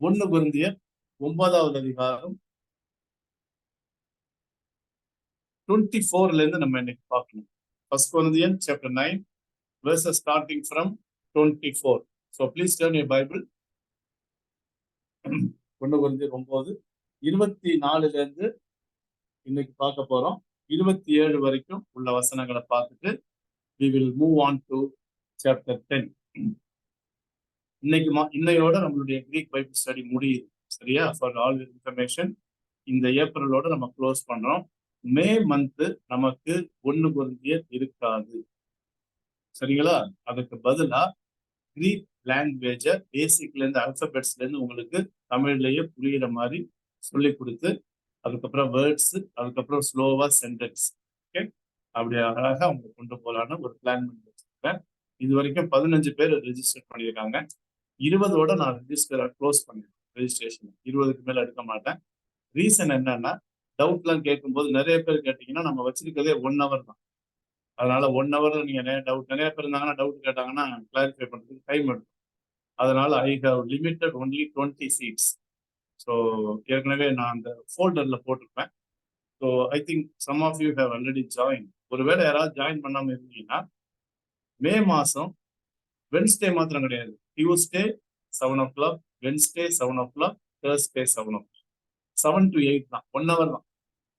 1 கொரிந்தியர் 9வது அதிகாரம் 24ல இருந்து நம்ம இன்னைக்கு பார்க்கணும். 1 Corinthians chapter 9 verses starting from 24. So please turn your Bible. 1 கொரிந்தியர் 9 24ல இருந்து இன்னைக்கு பார்க்க போறோம். 27 வரைக்கும் உள்ள வசனங்களை பார்த்துட்டு we will move on to chapter 10. இன்னையோட நம்மளுடைய கிரீக் பைபிள் ஸ்டடி முடியுது. சரியா? ஃபார் ஆல் இன்ஃபர்மேஷன் இந்த ஏப்ரலோட நம்ம க்ளோஸ் பண்றோம். மே மந்த் நமக்கு 1 கொரிந்தியர் இருக்காது. சரிங்களா? அதுக்கு பதிலா கிரீக் லாங்குவேஜ பேசிக்ல இருந்து அல்பபெட்ஸ்ல இருந்து உங்களுக்கு தமிழ்லயே புரியுற மாதிரி சொல்லி கொடுத்து அதுக்கப்புறம் வேர்ட்ஸ், அதுக்கப்புறம் ஸ்லோவா சென்டென்ஸ். ஓகே, அப்படி அழகா அவங்க கொண்டு போகலான்னு ஒரு பிளான் பண்ணி வச்சிருக்கேன். இது வரைக்கும் 15 பேர் ரெஜிஸ்டர் பண்ணியிருக்காங்க. 20ஓட நான் ரெஜிஸ்டரை க்ளோஸ் பண்ணிடுறேன். ரெஜிஸ்ட்ரேஷன் 20க்கு மேல எடுக்க மாட்டேன். ரீசன் என்னன்னா, டவுட்லாம் கேட்கும்போது நிறைய பேர் கேட்டீங்கன்னா நம்ம வச்சிருக்கிறதே 1 hour தான். அதனால 1 hour நீங்க நிறைய பேர் இருந்தாங்கன்னா டவுட் கேட்டாங்கன்னா கிளாரிஃபை பண்றதுக்கு டைம் எடுக்கும். அதனால I have limited only 20 seats. So ஏற்கனவே நான் அந்த ஃபோல்டர்ல போட்டிருப்பேன். So I think some of you have already join. ஒருவேளை யாராவது ஜாயின் பண்ணாம இருந்தீங்கன்னா, மே மாசம் வென்ஸ்டே மாத்திரம் கிடையாது, Tuesday 7 o'clock, Wednesday 7 o'clock, Thursday 7 o'clock, 7 to 8 தான், 1 hour தான்,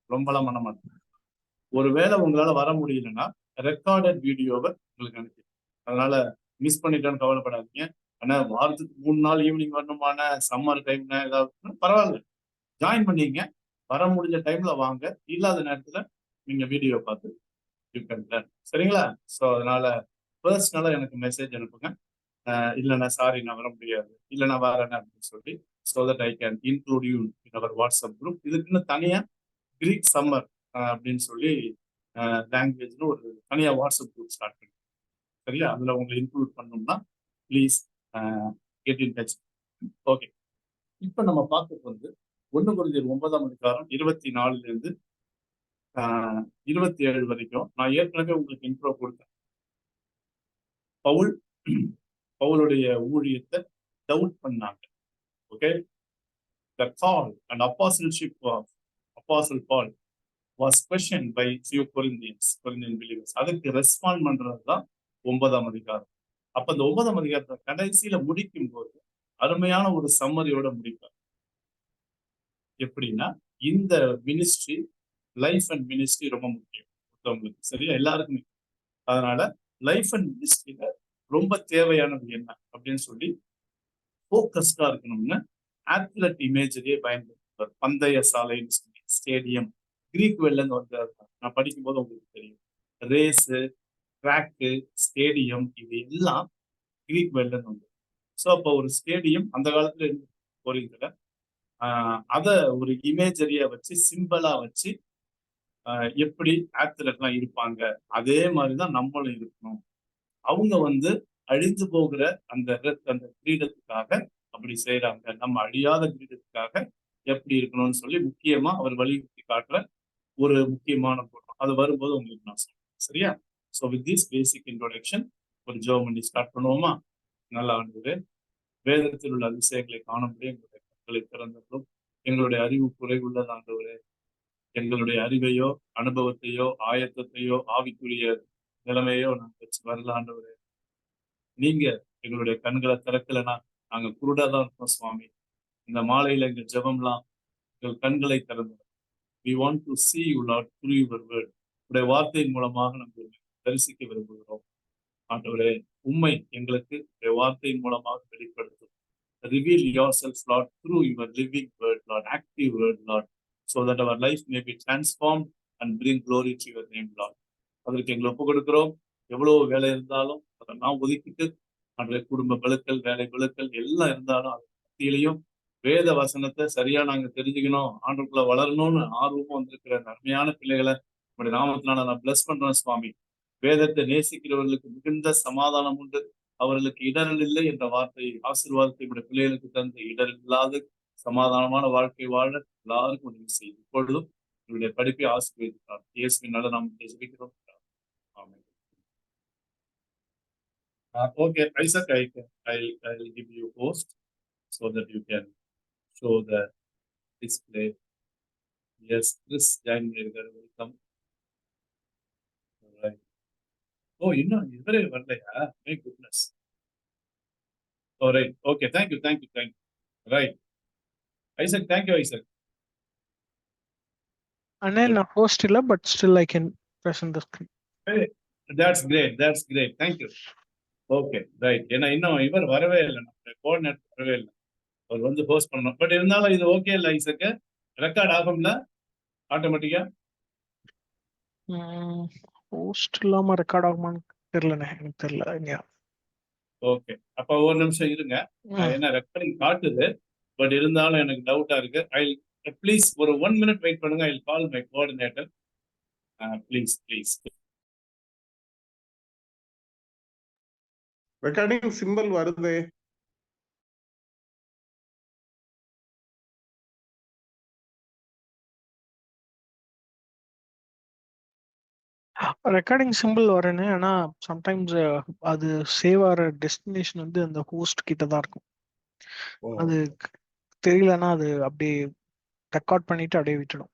ரொம்பலாம் பண்ண மாட்டேன். ஒருவேளை உங்களால வர முடியலன்னா ரெக்கார்டட் வீடியோவை உங்களுக்கு அனுப்பி, அதனால மிஸ் பண்ணிட்டேன்னு கவலைப்படாதீங்க. ஆனா வாரத்துக்கு 3 நாள் ஈவினிங் வரணுமான சம்மர் டைம்ல ஏதாவது பரவாயில்ல, ஜாயின் பண்ணிங்க. வர முடிஞ்ச டைம்ல வாங்க, இல்லாத நேரத்துல நீங்க வீடியோ பார்த்து யூ கேன் லேர்ன். சரிங்களா? ஸோ அதனால பர்சனலா எனக்கு மெசேஜ் அனுப்புங்க. இல்லைன்னா சாரி நான் வர முடியாது, இல்லை நான் வரேன் அப்படின்னு சொல்லி, so that I can include you in our WhatsApp group. இதுக்குன்னு தனியா கிரீக் சம்மர் அப்படின்னு சொல்லி லாங்குவேஜ்னு ஒரு தனியா வாட்ஸ்அப் குரூப் ஸ்டார்ட் பண்ணி, சரியா? அதுல உங்களை இன்க்ளூட் பண்ணோம்னா please get in touch. Okay, இப்ப நம்ம பார்க்க வந்து 1 கொரிந்தியர் 9ஆம் அதிகாரம் 24ல இருந்து 27 வரைக்கும். நான் ஏற்கனவே உங்களுக்கு இன்ட்ரோ கொடுத்தேன். பவுலுடைய ஊழியத்தை டவுட் பண்ணாங்க. Okay, the call and apostleship of Apostle Paul was questioned by few Corinthian believers. அதுக்கு ரெஸ்பாண்ட் பண்றதுதான் 9ஆம் அதிகாரம். அப்ப இந்த 9ஆம் அதிகாரத்தை கடைசியில முடிக்கும் போது அருமையான ஒரு சம்மரியோட முடிப்பார். எப்படின்னா, இந்த மினிஸ்ட்ரி, லைஃப் அண்ட் மினிஸ்ட்ரி ரொம்ப முக்கியம் உங்களுக்கு, சரியா? எல்லாருக்குமே. அதனால லைஃப் அண்ட் மினிஸ்ட்ரியில ரொம்ப தேவையானது என்ன அப்படின்னு சொல்லி ஃபோக்கஸ்டா இருக்கணும்னு ஆத்லெட் இமேஜரியே பயன்படுத்துவார். பந்தய சாலை, ஸ்டேடியம், கிரீக் வேர்ட்ல வந்து நான் படிக்கும்போது உங்களுக்கு தெரியும். ரேஸு, ட்ராக்கு, ஸ்டேடியம், இது எல்லாம் கிரீக் வேர்ட்ல வந்து. ஸோ அப்போ ஒரு ஸ்டேடியம் அந்த காலத்துல இருந்து போறீங்கல, அத ஒரு இமேஜரியா வச்சு, சிம்பிளா வச்சு எப்படி ஆத்லெட்லாம் இருப்பாங்க அதே மாதிரிதான் நம்மளும் இருக்கணும். அவங்க வந்து அழிந்து போகிற அந்த கிரீடத்துக்காக அப்படி செய்யறாங்க, நம்ம அழியாத கிரீடத்துக்காக எப்படி இருக்கணும்னு சொல்லி முக்கியமா அவர் வலியுறுத்தி காட்டுற ஒரு முக்கியமான பொருள். அது வரும்போது உங்களுக்கு நான் சொல்றேன், சரியா? So with this basic introduction ஒரு ஜெர்மனி ஸ்டார்ட் பண்ணுவோமா? நல்லா இருந்தது. வேதத்தில் உள்ள அதிசயங்களை காணும்படி எங்களுடைய கண்களை திறந்ததும், எங்களுடைய அறிவு குறைவுள்ளது ஆண்டவரே, எங்களுடைய அறிவையோ அனுபவத்தையோ ஆயத்தத்தையோ ஆவிக்குரிய நிலைமையோ நாங்கள் வச்சு வரல ஆண்டவரே. நீங்க எங்களுடைய கண்களை திறக்கலைன்னா நாங்க குருடாதான் இருக்கோம் சுவாமி. இந்த மாலையில எங்க ஜெபம்லாம் எங்கள் கண்களை திறந்து, we want to see you Lord through your word. உடைய வார்த்தையின் மூலமாக நாங்கள் தரிசிக்க விரும்புகிறோம் ஆண்டவரே. உண்மை எங்களுக்கு உடைய வார்த்தையின் மூலமாக வெளிப்படுத்தும். Reveal yourself Lord through your living word Lord, active word Lord, so that our life may be transformed and bring glory to your name Lord. அதற்கு எங்களை ஒப்பு கொடுக்கிறோம். எவ்வளவு வேலை இருந்தாலும் அதெல்லாம் ஒதுக்கிட்டு, அன்றைய குடும்ப பலுக்கள், வேலை பலுக்கள் எல்லாம் இருந்தாலும் அது மத்தியிலையும் வேத வசனத்தை சரியா நாங்க தெரிஞ்சுக்கணும், ஆண்டுக்குள்ள வளரணும்னு ஆர்வமும் வந்திருக்கிற அருமையான பிள்ளைகளை நம்முடைய நாமத்தினால நான் பிளஸ் பண்றேன் சுவாமி. வேதத்தை நேசிக்கிறவர்களுக்கு மிகுந்த சமாதானம் உண்டு, அவர்களுக்கு இடரல் இல்லை என்ற வார்த்தை, ஆசீர்வாதத்தை நம்முடைய பிள்ளைகளுக்கு தந்து இடரல் இல்லாத சமாதானமான வாழ்க்கை வாழ எல்லாருக்கும் உதவி செய்யும். இப்பொழுதும் என்னுடைய படிப்பை ஆசீர்வதிக்கிறார். இயேசுவினால நாம் ஜெபிக்கிறோம். Okay, Isaac, I'll give you host so that you can show the display. Yes, Chris join பண்ணிருக்காரு. Welcome. Alright. Oh, இன்னும் இவரே வரலையா? My goodness. Alright. Okay. Thank you. Right. Isaac, thank you, Isaac. And then a host illa, but still I can present the screen. Hey, that's great. Thank you. Okay, right. ஏன்னா இன்னும் இவர் வரவே இல்லை, நம்ம coordinator வரவே இல்லை. அவர் வந்து post பண்ணணும். பட் இருந்தாலும் இது ஓகே இல்லை ஐசக்கு? ரெக்கார்ட் ஆகும்ல ஆட்டோமேட்டிக்கா? ஹோஸ்ட் இல்லாம ரெக்கார்ட் ஆகுமான்னு தெரியலண்ணே, எனக்கு தெரியல. ஓகே, அப்ப ஒரு நிமிஷம் இருங்க. ஏன்னா ரெக்கார்டிங் காட்டுது, பட் இருந்தாலும் எனக்கு டவுட்டா இருக்கு. ப்ளீஸ் ஒரு 1 minute வெயிட் பண்ணுங்க. I call my coordinator. Please. Recording simple வருது. ரெக்கார்டிங் சிம்பிள் வரேன்னு, ஆனா சம்டைம்ஸ் அது சேவ் ஆகிற டெஸ்டினேஷன் வந்து அந்த ஹோஸ்ட் கிட்ட தான் இருக்கும். அது தெரியலன்னா அது அப்படியே ரெக்கார்ட் பண்ணிட்டு அப்படியே விட்டுடும்.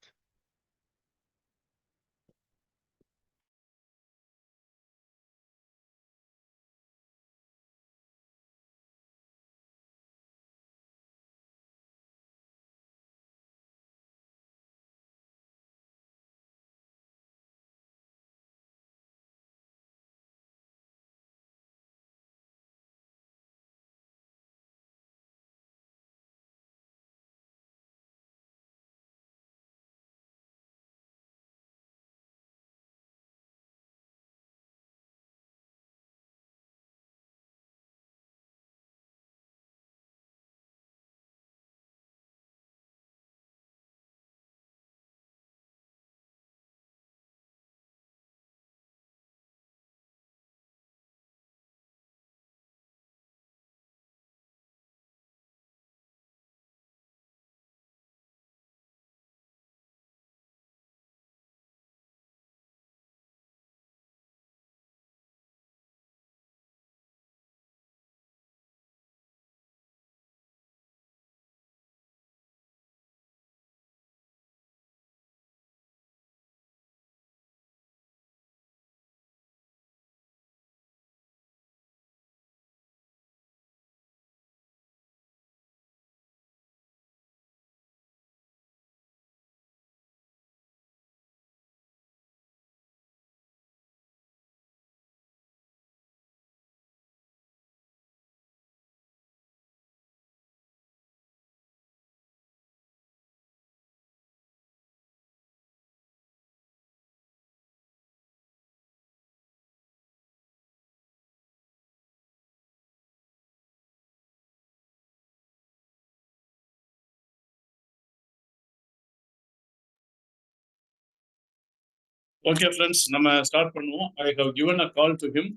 ஓகே ஃப்ரெண்ட்ஸ், நம்ம ஸ்டார்ட் பண்ணுவோம். I have given a call to him.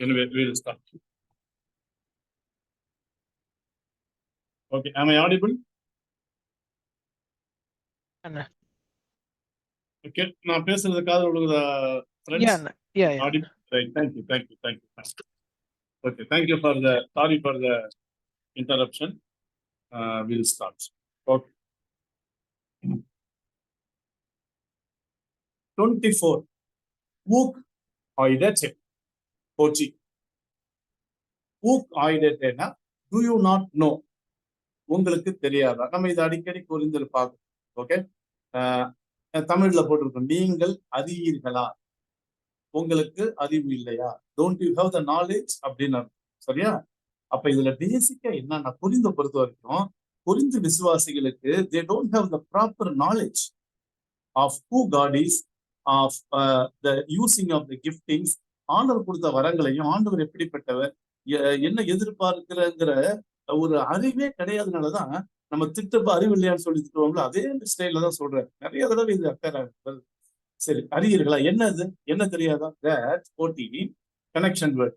Anyway, we will start. Okay, am I audible? Okay, நான் பேசுறது காதுல விழுகுதா friends? Audible? Right, thank you. Okay, thank you sorry for the interruption. We'll start. Okay. 24. Wook oidete. Kochi. Wook oidete. Do you not know? உங்களுக்கு தெரியாதா? நம்ம இதை அடிக்கடி புரிந்திருப்பாங்க. Okay, தமிழ்ல போட்டிருக்கோம், நீங்கள் அறியீர்களா, உங்களுக்கு அறிவு இல்லையா, don't you have the knowledge அப்படின்னு. சரியா? அப்ப இதுல பேசிக்கா என்னன்னா, புரிந்த பொறுத்த வரைக்கும் புரிந்து விசுவாசிகளுக்கு they don't have the proper knowledge of who God is, of the using of the giftings, ஆண்டவர் கொடுத்த வரங்களையும் ஆண்டவர் எப்படிப்பட்டவர், என்ன எதிர்பார்க்கிறங்கிற ஒரு அறிவே கிடையாதுனாலதான் நம்ம திட்டப்ப அறிவு இல்லையான்னு சொல்லி திட்டுவோம்ல, அதே ஸ்டைல தான் சொல்றேன். நிறைய தடவை இது அக்கறை. சரி, அறியீர்களா, என்னது, என்ன தெரியாதா? தட் ஓடி கனெக்ஷன் வேர்ட்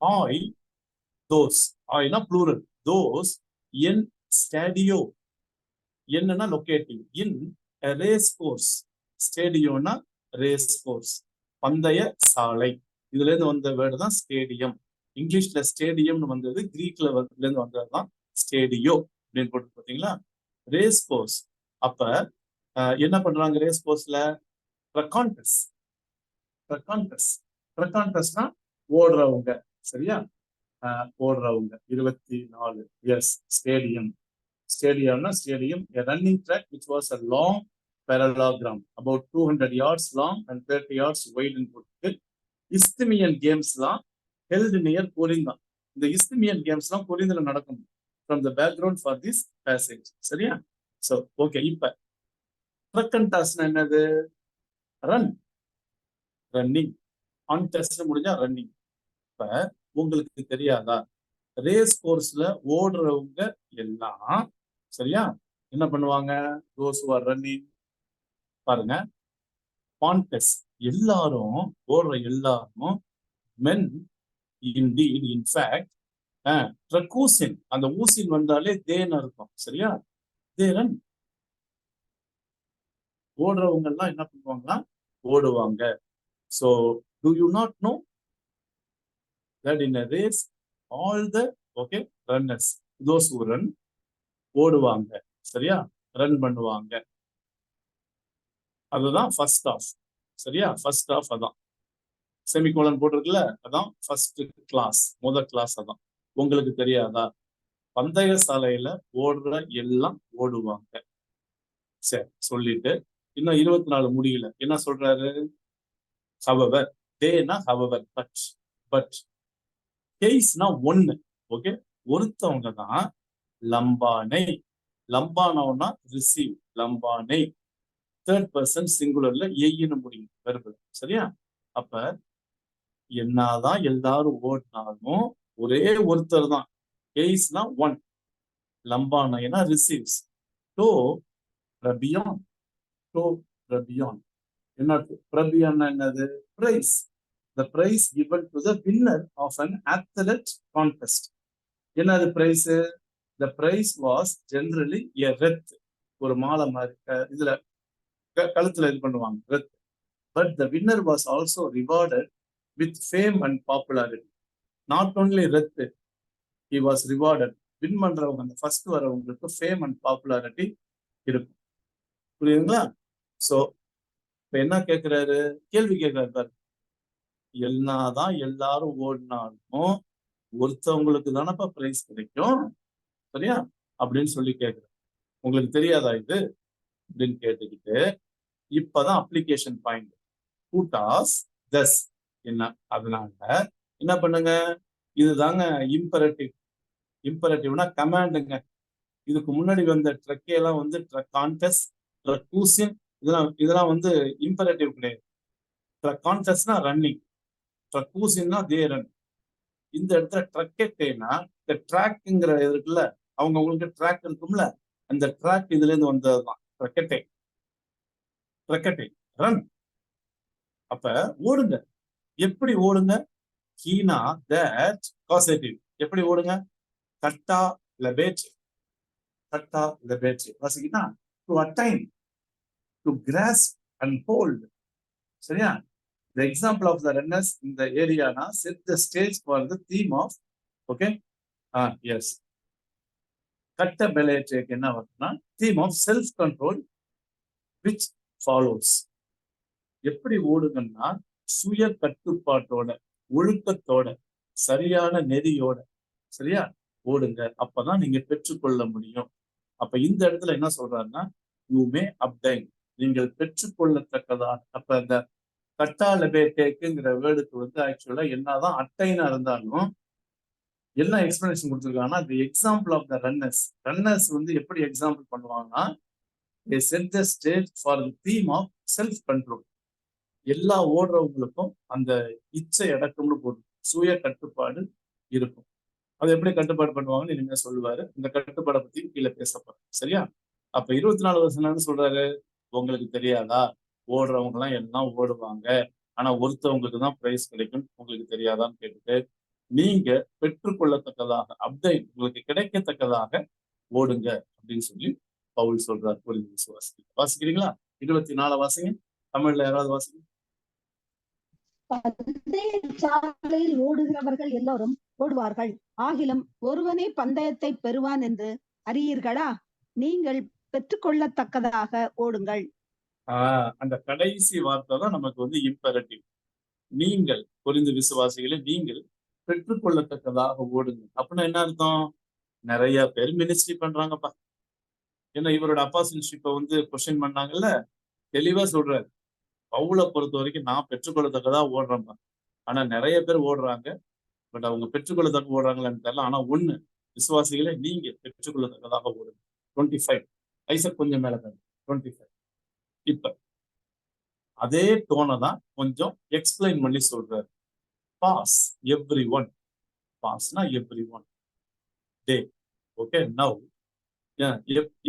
ஆய் தோஸ், ஆய்னா ப்ளூரல், தோஸ் என் ஸ்டேடியோ, என்னன்னா லொகேட்டிங், இன் ரேஸ் கோர்ஸ், ஸ்டேடியோனா ரேஸ் கோர்ஸ், பந்தய சாலை, இதுல இருந்து வந்த வேர்டு தான் ஸ்டேடியம். இங்கிலீஷ்ல ஸ்டேடியம்னு வந்தது, கிரீக்ல இருந்து வந்ததுதான் ஸ்டேடியோ அப்படின்னு போட்டு பார்த்தீங்களா. Race course. அப்ப என்ன பண்றாங்க ரேஸ் கோர்ஸ்ல? ட்ரக்கான்டஸ். ட்ரக்கான்டஸ்னா ஓடுறவங்க, சரியா? ஓடுறவங்க 24. Yes, stadium. ஸ்டேடியம்னா stadium, a running track which was a long parallelogram about 200 yards long and 30 yards wide ன்னு போட்டு. இஸ்திமியன் கேம்ஸ்லாம் held near கோரிந்தா. இந்த இஸ்திமியன் கேம்ஸ்லாம் கோரிந்தில நடக்கும். From the background for this passage, சரியா? So okay. இப்ப ட்ரக்கன்டாஸ்னா என்னது? ரன்னிங். கான்டெஸ்ட் முடிஞ்சா ரன்னிங். இப்ப உங்களுக்கு தெரியாதா, ரேஸ் கோர்ஸ்ல ஓடுறவங்க எல்லாம், சரியா, என்ன பண்ணுவாங்க? those who are running, பாருங்க, கான்டெஸ்ட் எல்லாரும் ஓடுற எல்லாரும் men indeed in fact ட்ரக்கூசின், அந்த ஊசின் வந்தாலே தேன்னு இருக்கும், சரியா? They run. ஓடுறவங்க எல்லாம் என்ன பண்ணுவாங்கன்னா ஓடுவாங்க. So do you not know that in a race all the runners, those who run, ஓடுவாங்க, சரியா? ரன் பண்ணுவாங்க. அதுதான் ஃபர்ஸ்ட் ஆஃப், சரியா? ஃபர்ஸ்ட் ஆஃப் அதான் செமிகோலன் போட்டிருக்குல்ல, அதான் ஃபர்ஸ்ட் கிளாஸ், முதல் கிளாஸ். அதான் உங்களுக்கு தெரியாதா? பந்தய சாலையில ஓடுற எல்லாம் ஓடுவாங்க. சரி, சொல்லிட்டு இன்னும் 24 முடியல. என்ன சொல்றாரு? however, தேனா however, but கேஸ்னா ஒண்ணு. ஓகே, ஒருத்தவங்க தான் லம்பானை. லம்பானோனா ரிசீவ், லம்பானை தேர்ட் பர்சன் சிங்குலர்ல ஏன்னு முடியும் வெர்பல், சரியா? அப்ப என்னதான் எல்லாரும் ஓடினாலும் ஒரே ஒருத்தர் தான். கேஸ்னா ஒன், லம்பானைனா ரிசீவ்ஸ். டோ பிரபியான், டோ பிரபியான். என்ன பிரபியான்? என்னது? Prize. The prize given to the winner of an athlete contest. என்னது prize? The prize was generally a wreath, ஒரு மாலை மாதிரி இதுல கழுத்துல இது பண்ணுவாங்க, wreath. But the winner was also rewarded with fame and popularity. Not only wreath, he was rewarded. Win பண்றவங்க, அந்த ஃபர்ஸ்ட் வரவங்களுக்கு ஃபேம் அண்ட் பாப்புலாரிட்டி இருக்கும். புரியுதுங்களா? சோ இப்ப என்ன கேட்கிறாரு? கேள்வி கேட்கிறாரு பாரு. என்னதான் எல்லாரும் ஓடினாலும் ஒருத்தவங்களுக்கு தானப்பா பிரைஸ் கிடைக்கும், சரியா? அப்படின்னு சொல்லி கேட்கிறேன். உங்களுக்கு தெரியாதா இது அப்படின்னு கேட்டுக்கிட்டு, இப்பதான் அப்ளிகேஷன் பாயிண்ட். கூட்டாஸ் தஸ் என்ன, அதனால என்ன பண்ணுங்க, இதுதாங்க இம்பரேட்டிவ். இம்பரேட்டிவ்னா கமாண்டுங்க. இதுக்கு முன்னாடி வந்த ட்ரக்கேலாம் வந்து ட்ரக்கான்டஸ், ட்ரக்கூசின், இதெல்லாம் வந்து இம்பரேட்டிவ் கிடையாது. ட்ரக்கான்டஸ்னா ரன்னிங், ட்ரக்கூசின்னா தே ரன். இந்த இடத்துல ட்ரக்கெட்டேனா இந்த ட்ராக்ங்கிற இருக்குல்ல, அவங்களுக்கு ட்ராக் இருக்கும்ல, அந்த ட்ராக் இதுல இருந்து வந்ததுதான் ட்ரக்கெட்டே. ட்ரக்கெட்டே ரன். அப்ப ஓடுங்க. எப்படி ஓடுங்க? கீனா தட் காசேட்டிவ். எப்படி ஓடுங்க? கட்டா லபேட், கட்டா லபேட். வாசிக்கிட்டா to attain, to grasp and hold, சரியா? The example of the runners in the area na set the stage for the theme of yes, katta belete enna varna theme of self control which follows. எப்படி ஓடுங்கன்னா சுய கட்டுப்பாட்டோட, ஒழுக்கத்தோட, சரியான நெறியோட, சரியா ஓடுங்க. அப்பதான் நீங்க பெற்றுக்கொள்ள முடியும். அப்ப இந்த இடத்துல என்ன சொல்றாருன்னா, யூ மே அப்டைன், நீங்கள் பெற்றுக்கொள்ளத்தக்கதா. அப்ப இந்த கட்டாலபேட்டேக்குங்கிற வேர்டுக்கு வந்து ஆக்சுவலா என்னதான் அட்டைனா இருந்தாலும் என்ன எக்ஸ்பிளனேஷன் கொடுத்துருக்காங்கன்னா, the example of the runners. Runners வந்து எப்படி எக்ஸாம்பிள் பண்ணுவாங்கன்னா, they set the stage for the theme of self control. எல்லா ஓடுறவங்களுக்கும் அந்த இச்சை அடக்கம்னு போடும், சுய கட்டுப்பாடு இருக்கும். அதை எப்படி கட்டுப்பாடு பண்ணுவாங்கன்னு இனிமே சொல்லுவாரு. இந்த கட்டுப்பாடை பத்தி கீழே பேசப்படும், சரியா? அப்ப 24 வருஷம் சொல்றாரு, உங்களுக்கு தெரியாதா? ஓடுறவங்க எல்லாம் எல்லாம் ஓடுவாங்க, ஆனா ஒருத்தவங்களுக்கு தான் பிரைஸ் கிடைக்கும், உங்களுக்கு தெரியாதான்னு கேட்டுட்டு, நீங்க பெற்றுக்கொள்ளத்தக்கதாக, அப்டேட் உங்களுக்கு கிடைக்கத்தக்கதாக ஓடுங்க அப்படின்னு சொல்லி பவுல் சொல்றார். புரிஞ்சு வாசிக்கிறீங்களா? 24 வாசிங்க. தமிழ்ல யாராவது வாசிங்க. சாலையில் ஓடுகிறவர்கள் எல்லாரும் ஓடுவார்கள். ஆகிலும் ஒருவனே பந்தயத்தை பெறுவான் என்று அறியீர்களா? நீங்கள் பெற்றுக்கொள்ளத்தக்கதாக ஓடுங்கள். அந்த கடைசி வார்த்தை தான் நமக்கு வந்து இம்பெரட்டிவ். நீங்கள் புரிந்து விசுவாசிகளை நீங்கள் பெற்றுக்கொள்ளத்தக்கதாக ஓடுங்க. அப்படின்னா என்ன அர்த்தம்? நிறைய பேர் மினிஸ்ட்ரி பண்றாங்கப்பா. ஏன்னா இவரோட அப்பாசன்ஷிப்பை வந்து கொஸ்டின் பண்ணாங்கல்ல, தெளிவா சொல்றாரு. பவுலை பொறுத்த வரைக்கும் நான் பெற்றுக்கொள்ளத்தக்கதா ஓடுறேன்ப்பா. ஆனா நிறைய பேர் ஓடுறாங்க, பட் அவங்க பெற்றுக்கொள்ளத்தக்க ஓடுறாங்களான்னு தெரியல. ஆனா ஒண்ணு, விசுவாசிகளை நீங்க பெற்றுக்கொள்ளத்தக்கதாக ஓடுங்க. 25 ஐசக் கொஞ்சம் மேல தான் 25. இப்ப அதே டோனை தான் கொஞ்சம் எக்ஸ்பிளைன் பண்ணி சொல்றாரு. பாஸ் எவ்ரி ஒன். பாஸ்னா every one day. Okay, now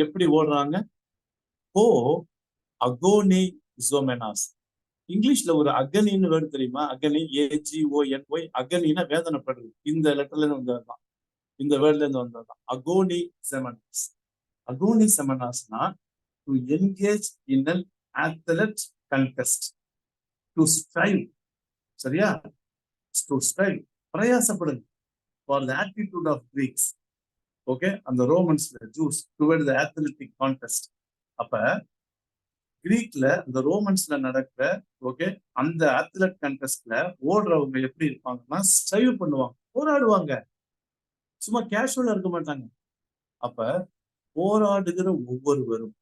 எப்படி ஓடுறாங்க? ஓ அகோனி ஜோமெனாஸ். இங்கிலீஷ்ல ஒரு அகனின்னு வேர்டு தெரியுமா? Agony, AGONY. அகனின்னா வேதனைப்படுறது. இந்த லெட்டர்ல இருந்து வந்ததுதான், இந்த வேர்ட்ல இருந்து வந்ததுதான் அகோனி செமனாஸ். அகோனி செமனாஸ்னா to engage in an athlete contest, to strive. சரியா? டு ஸ்ட்ரைவ், பிரயாசப்படுங்க. For the attitude of Greeks. Okay, அந்த ரோமன்ஸ்ல Jews toward the athletic contest. அப்ப கிரீக்ல இந்த ரோமன்ஸ்ல நடக்கிற ஓகே அந்த அத்லெட் கண்டெஸ்ட்ல ஓடுறவங்க எப்படி இருப்பாங்கன்னா ஸ்ட்ரைவ் பண்ணுவாங்க, போராடுவாங்க, சும்மா கேஷுவலா இருக்க மாட்டாங்க. அப்ப போராடுகிற ஒவ்வொருவரும்,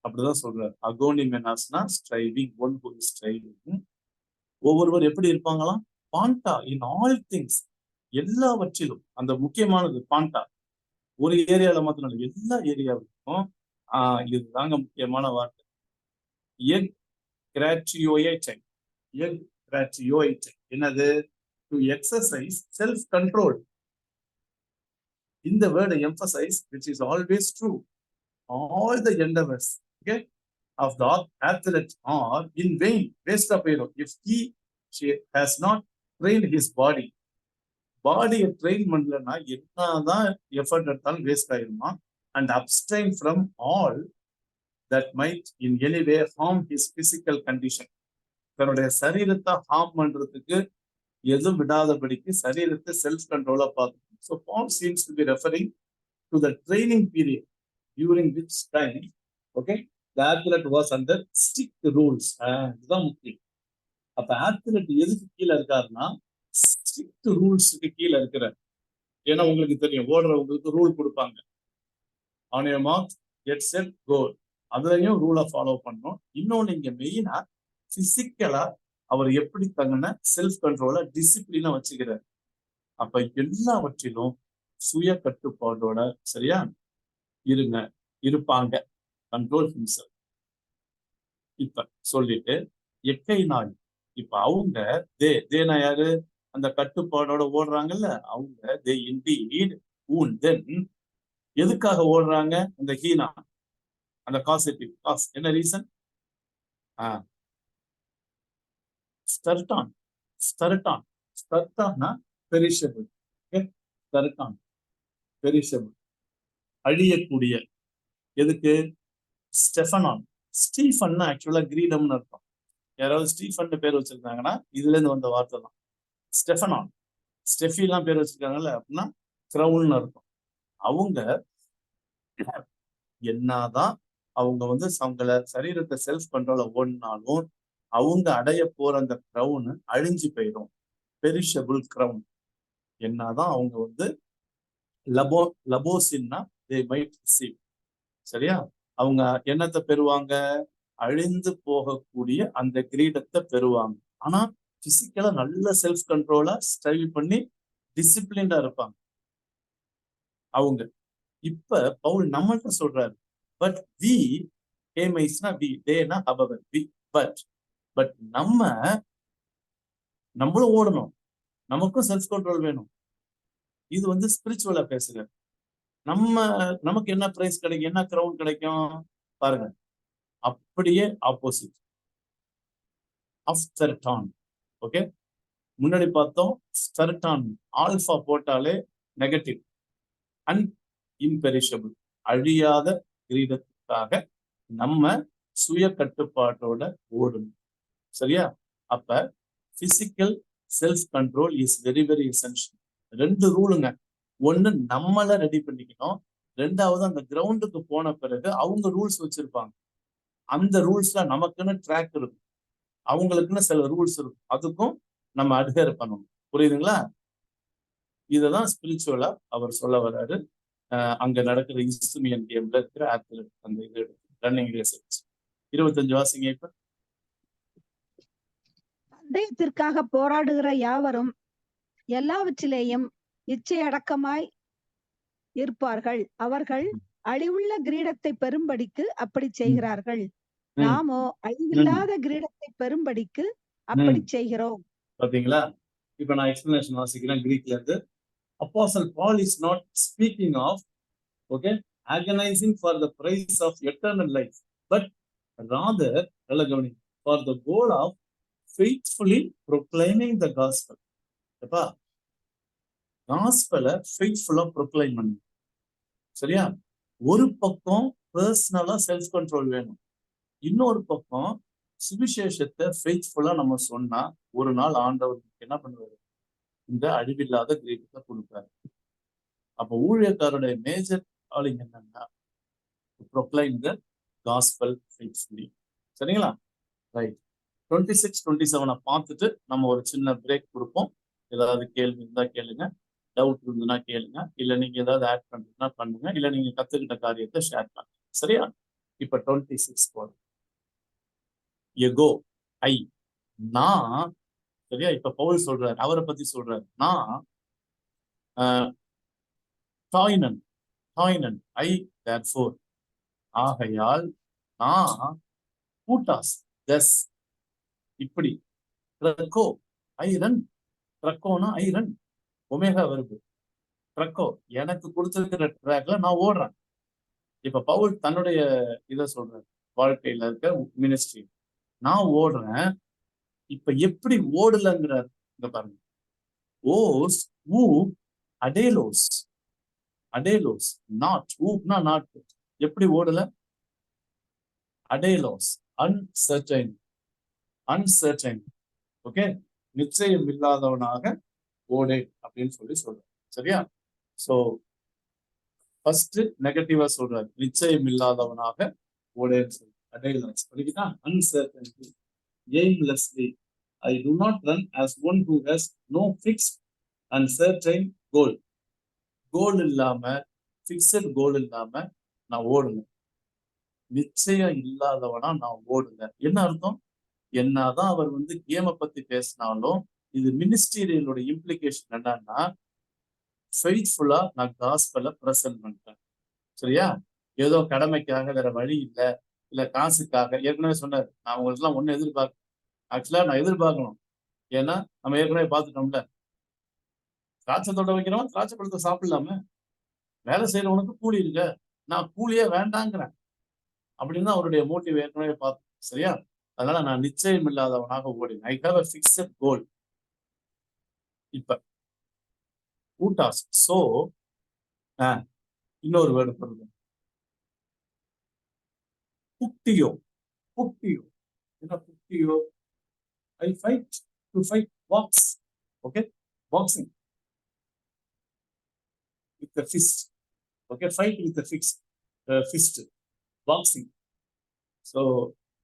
அப்படிதான் சொல்றாரு. அகோனி மெனாஸ்னா striving, one who is striving. ஒவ்வொருவர் எப்படி இருப்பாங்களாம்? பாண்டா இன் ஆல் திங்ஸ். எல்லாவற்றிலும். அந்த முக்கியமானது பாண்டா. ஒரு ஏரியால மாத்திரம் இல்லை, எல்லா ஏரியாவுக்கும் இதுதாங்க முக்கியமான வார்த்தை. எக் கிராட்டியோயேட்டை. எக் கிராட்டியோயேட்டை என்னது? To exercise self control. இந்த வேர்டை emphasise, which is always true. All the endeavors, okay, of the athlete are in vain, waste of hero, if she has not trained his body. பாடியை train பண்ணலன்னா என்னதான் effort எடுத்தாலும் waste ஆயிருமா. And abstain from all that might in any way harm his physical condition. தன்னுடைய சரீரத்தை harm பண்றதுக்கு எதுவும் விடாதபடிக்கு சரீரத்தை செல்ஃப் கண்ட்ரோலா பார்க்கணும். So Paul seems to be referring to the training period during which time, okay, the athlete was under strict rules. இதுதான் முக்கியம். அப்ப athlete எதுக்கு கீழே இருக்காருன்னா ஸ்ட்ரிக்ட் ரூல்ஸுக்கு கீழே இருக்கிறார். ஏன்னா உங்களுக்கு தெரியும், ஓடுறவங்களுக்கு ரூல் கொடுப்பாங்க. on your mark, get set, go. அதுலயும் ரூலை ஃபாலோ பண்ணணும். இன்னொன்னு இங்க மெயினா பிசிக்கலா அவர் எப்படி தங்கின செல்ஃப் கண்ட்ரோல டிசிப்ளினா வச்சுக்கிறார். அப்ப எல்லாவற்றிலும் சுய கட்டுப்பாடோட சரியா இருப்பாங்க. Control himself. இப்ப சொல்லிட்டு எக்கை நாள். இப்ப அவங்க தேனா யாரு? அந்த கட்டுப்பாடோட ஓடுறாங்கல்ல அவங்க. தே இன்டீட் ஊன் தென். எதுக்காக ஓடுறாங்க? அந்த ஹீனா, அந்த காசிட்டிவ் காஸ். என்ன ரீசன்? ஸ்டர்டான். ஸ்டர்டான் ஸ்டர்டான்னா பெரிஷபிள். ஸ்டர்டான் பெரிஷபிள், அழியக்கூடிய. எதுக்கு? ஸ்டெஃபனான். ஸ்டீஃபன்னா ஆக்சுவலா கிரீடம்னு அர்த்தம். யாராவது ஸ்டீஃபன் பேர் வச்சிருக்காங்கன்னா இதுல இருந்து வந்த வார்த்தை தான் ஸ்டெஃபனான். ஸ்டெஃபிலாம் பேர் வச்சிருக்காங்கல்ல அப்படின்னா கிரவுன்னு அர்த்தம். அவங்க என்னதான் அவங்க வந்து அவங்கள சரீரத்தை செல்ஃப் கண்ட்ரோல ஓடினாலும் அவங்க அடைய போற அந்த கிரவுன் அழிஞ்சு போயிடும். Perishable crown. என்னதான் அவங்க வந்து லபோசின்னா தே மைட் ரிசீவ். சரியா? அவங்க என்னத்தை பெறுவாங்க? அழிந்து போகக்கூடிய அந்த கிரீடத்தை பெறுவாங்க. ஆனா பிசிக்கலா நல்ல செல்ஃப் கண்ட்ரோலா ஸ்ட்ரைவ் பண்ணி டிசிப்ளின்டா இருப்பாங்க அவங்க. இப்ப பவுல் நம்மள்கிட்ட சொல்றாரு, பட் வி ஏமைஸ்னா வி, தேனா அபவர் வி, பட் நம்மளும் ஓடணும், நமக்கும் செல்ஃப் கண்ட்ரோல் வேணும். இது வந்து ஸ்பிரிச்சுவலா பேசுற. நமக்கு என்ன பிரைஸ் கிடைக்கும், என்ன கிரவுன் கிடைக்கும் பாருங்க. அப்படியே ஆப்போசிட் ஆஃப் ஸ்டர்டான். ஓகே, முன்னாடி பார்த்தோம் ஸ்டர்டான் ஆல்பா போட்டாலே நெகட்டிவ். அண்ட் இம்பெரிஷபிள், அழியாத கிரீடத்துக்காக நம்ம சுய கட்டுப்பாட்டோட ஓடணும். சரியா? அப்ப physical self control is very very essential. 2 ரூலுங்க. ஒண்ணு நம்மள ரெடி பண்ணிக்கணும், 2வது அந்த கிரவுண்டுக்கு போன பிறகு அவங்க ரூல்ஸ் வச்சிருப்பாங்க. அந்த ரூல்ஸ்ல நமக்குன்னு ட்ராக் இருக்கும், அவங்களுக்குன்னு சில ரூல்ஸ் இருக்கும், அதுக்கும் நம்ம அட்ஹேர் பண்ணணும். புரியுதுங்களா? இததான் ஸ்பிரிச்சுவலா அவர் சொல்ல வர்றாரு. அங்க நடக்கிற இஸ்துமியன் கேம்ல இருக்கிற ஆத்லெட் அந்த இது ரன்னிங் ரேஸ் 25 வாசிங்க. இப்ப பந்தயத்திற்காக போராடுகிற யாவரும் எல்லாவற்றிலேயும் இச்சையடக்கமாய் இருப்பார்கள். அவர்கள் அழிவுள்ள கிரீடத்தை பெறும்படிக்கு அப்படி செய்கிறார்கள். நாமோ அழிவில்லாத கிரீடத்தை பெறும்படிக்கு அப்படி செய்கிறோம். பாத்தீங்களா? இப்ப நான் எக்ஸ்பிளனேஷன் வாசிக்கிறேன் கிரீக்ல இருந்து. Apostle Paul is not speaking of, okay, agonizing for the price of eternal life, but rather, for the goal of faithfully proclaiming the gospel. அப்பா, காஸ்பலை ஃபெய்த்ஃபுல்லா ப்ரொக்ளைம் பண்ணு. சரியா? ஒரு பக்கம் பர்சனலா செல்ஃப் கண்ட்ரோல் வேணும், இன்னொரு பக்கம் சுவிசேஷத்தை ஃபெய்த்ஃபுல்லா நம்ம சொன்னா ஒரு நாள் ஆண்டவருக்கு என்ன பண்ணுவாரு? இந்த அழிவில்லாத கிரீடத்தை கொடுப்பாரு. அப்ப ஊழியக்காரருடைய மேஜர் காலிங் என்னன்னா ப்ரொக்ளைம் த காஸ்பல் ஃபெய்த்ஃபுல்லி. சரிங்களா? ரைட். 26, 27 பார்த்துட்டு நம்ம ஒரு சின்ன பிரேக் கொடுப்போம். ஏதாவது கேள்வி இருந்தா கேளுங்க, டவுட் இருந்ததுன்னா கேளுங்க, இல்ல நீங்க ஏதாவது ஆட் பண்றதுன்னா பண்ணுங்க, இல்ல நீங்க கத்துக்கிட்ட காரியத்தை ஷேர் பண்ணுங்க. சரியா? இப்ப 26 போறோம். எகோ, ஐ, நான். சரியா? இப்ப பவுல் சொல்றாரு, அவரை பத்தி சொல்றாரு. நான் டாய்னன், ஐ தேர்ஃபோர், ஆகையால் நான் கூட்டாஸ், தஸ், இப்படி. ட்ரக்கோ, ஐ ரன். ட்ரக்கோனா ஐ ரன், ஒமேகா வருது. ட்ரக்கோ, எனக்கு கொடுத்திருக்கிற ட்ராக்ல நான் ஓடுறேன். இப்ப பவுல் தன்னுடைய இதை சொல்றாரு, வாழ்க்கையில இருக்க மினிஸ்ட்ரி. நான் ஓடுறேன். இப்ப எப்படி ஓடலங்கிறார் இங்க பாருங்க. ஓஸ், ஊ, அடேலோஸ், அடேலோஸ், நாட், ஊப்னா நாட். எப்படி ஓடல? அடேலோஸ், அன்சர்டைன், அன்சர்டைன். ஓகே, நிச்சயம் இல்லாதவனாக ஓடே அப்படின்னு சொல்லி சொல்றாரு. சரியா? சோ ஃபர்ஸ்ட் நெகட்டிவா சொல்றாரு, நிச்சயம் இல்லாதவனாக ஓடேன்னு சொல்லி. அடேலோஸ் படிக்குதா? Uncertainty, aimlessly. I do not run as one who has no fixed and certain goal. கோல் இல்லாம, ஃபிக்ஸட் கோல் இல்லாம நான் ஓடுங்க. நிச்சயம் இல்லாதவனா நான் ஓடுங்க. என்ன அர்த்தம்? என்னதான் அவர் கேமை பத்தி பேசினாலும் இது மினிஸ்டீரியலோட இம்ப்ளிகேஷன் என்னன்னா, ஃபெய்த்ஃபுல்லா நான் காஸ்பலை பிரசன்ட் பண்றேன். சரியா? ஏதோ கடமைக்காக, வேற வழி இல்லை, இல்ல காசுக்காக. ஏற்கனவே சொன்னார், நான் உங்களுக்கு எல்லாம் ஒண்ணு எதிர்பார்க்க, ஆக்சுவலா நான் எதிர்பார்க்கணும். ஏன்னா நம்ம ஏற்கனவே பார்த்துட்டோம்ல, திராட்சை தோட்டம் வைக்கிறோம், திராட்சை பழத்தை சாப்பிடலாம, வேலை செய்யறவனுக்கு கூலி இருக்க, நான் கூலியே வேண்டாங்கிறேன் அப்படின்னு அவருடைய மோட்டிவ் ஏற்கனவே பார்த்தோம். சரியா? அதனால நான் நிச்சயம் இல்லாதவனாக ஓடினேன். I have a fixed goal. இப்ப ஊட்டாஸ், சோ இன்னொரு வேர்டு சொல்லுங்க, புக்தியோ, புக்தியோ. என்ன புக்தியோ? I fight to fight box. Okay, boxing with the fist. Okay, fight with the fist, boxing. So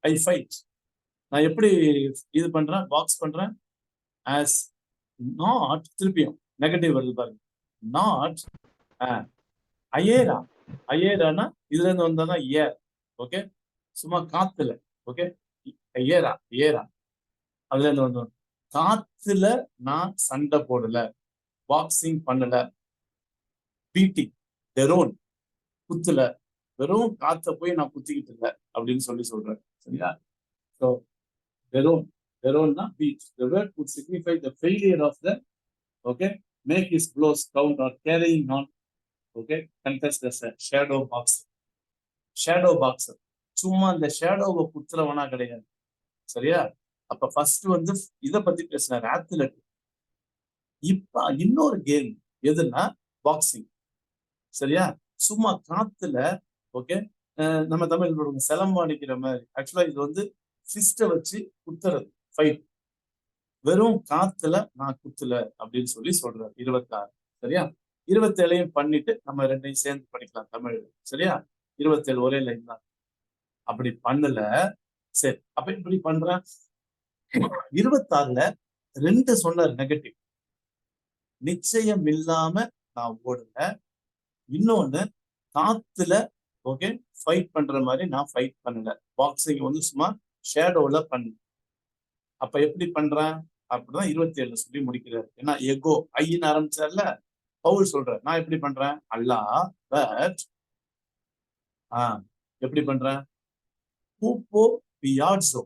I fight. நான் எப்படி இது பண்றேன்? பாக்ஸ் பண்றேன். as not, திருப்பியும் நெகட்டிவ் வருது பாருங்க. நாட் அயேரா, அயேரானா இதுல இருந்து வந்தா ஏர். ஓகே, சும்மா காத்துல. ஓகே, ஏரா, ஏரா அதுல இருந்து வந்தோம். காத்துல நான் சண்டை போடல, பாக்ஸிங் பண்ணல, பீட்டிங், டெரோன், குத்துல, வெறும் காத்த போய் நான் குத்திக்கிட்டு இல்லை அப்படின்னு சொல்றேன். சரியா? ஸோ டெரோன், டெரோன்னா beat. The word would signify the failure of the, okay, make his blows count or carrying on, okay, contest as a shadow boxer. Shadow boxer, சும்மா அந்த ஷேடோவை குத்துறவனா கிடையாது. சரியா? அப்ப ஃபர்ஸ்ட் இதை பத்தி பேசினார், ஆத்லெட். இப்ப இன்னொரு கேம் எதுன்னா பாக்ஸிங். சரியா? சும்மா காத்துல, ஓகே, நம்ம தமிழ் சிலம்பம் அடிக்கிற மாதிரி. ஆக்சுவலா இது ஃபிஸ்ட வச்சு குத்துறது, ஃபைட். வெறும் காத்துல நான் குத்துல அப்படின்னு சொல்றாரு. 26 சரியா? 27 பண்ணிட்டு நம்ம ரெண்டையும் சேர்ந்து படிக்கலாம் தமிழ். சரியா? 27 ஒரே லைன் தான். அப்படி பண்ணல. சரி, அப்ப இப்படி பண்றேன். 26ல 2 சொன்னார் நெகட்டிவ். நிச்சயம் இல்லாம நான் ஓடுங்க. இன்னொன்னு காத்துல ஓகே ஃபைட் பண்ற மாதிரி நான் ஃபைட் பண்ணல. பாக்ஸிங் வந்து சும்மா ஷேடோல பண்ணு. அப்ப எப்படி பண்றேன் அப்படிதான் 27 சொல்லி முடிக்கிறாரு. ஏன்னா எகோ ஐன்னு ஆரம்பிச்சார்ல, பவுல் சொல்ற நான் எப்படி பண்றேன் அல்லா பட் எப்படி பண்றேன் ஹூப்போ பியாட்ஸோ.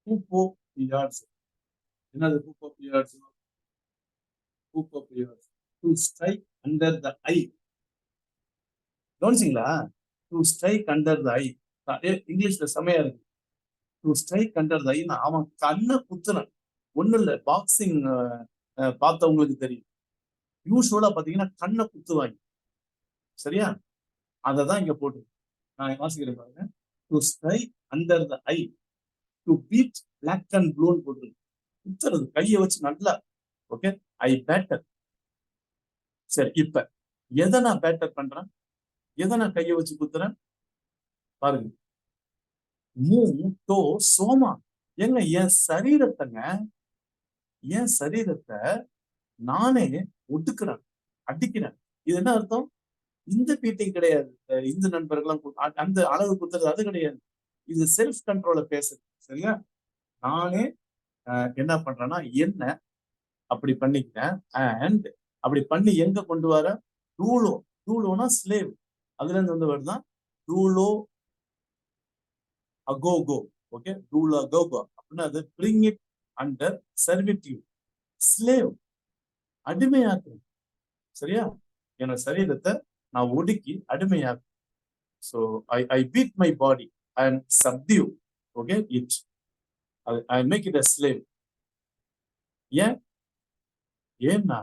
ஹூப்போ பியாட்ஸோ என்னது? ஹூப்போ பியாட்ஸோ to strike under the eye. கவனிச்சிங்களா? To strike under the eye. இங்கிலீஷ்ல செமையா இருக்கு. To strike under the eye. அவன் கண்ணை குத்துறான். ஒண்ணு இல்ல, பாக்ஸிங் பார்த்தவங்களுக்கு தெரியும். யூஸ்வலா பாத்தீங்கன்னா கண்ணை குத்துவாங்க. சரியா? அததான் இங்க போட்டு நான் வாசிக்கிறேன் பாருங்க. To strike under the eye, to beat black and ப்ளூன்னு போட்டுருக்கு. குத்துறது கையை வச்சு நல்லா. Okay, I batter. சரி, இப்ப எதை நான் பேட்டர் பண்றேன்? எதை நான் கையை வச்சு குத்துறேன் பாருங்க. டோ சோமா. எங்க என் சரீரத்தை நானே ஒடுக்குறேன், அடிக்கிறேன். இது என்ன அர்த்தம்? இந்த பீட்டிங் கிடையாது. இந்து நண்பர்கள்லாம் அந்த அளவு குத்துறது அது கிடையாது. இது செல்ஃப் கண்ட்ரோல பேசுறது. சரியா? நானே என்ன பண்றேன்னா என்ன அப்படி பண்ணிக்கிறேன். அண்ட் அப்படி பண்ணி எங்க கொண்டு வர? டூலோனா ஸ்லேவ். அதுல இருந்து வந்து வருதான் டூலோ அகோகோ. ஓகே, டூலோ அகோகோ அப்படின்னா அது bring it under servitude. Slave, அடிமையாக்குறேன். சரியா? என்னோட சரீரத்தை நான் ஒடுக்கி அடிமையாக்குறேன். So I beat my body and subdue. Okay, it I make it a slave. ஏன்னா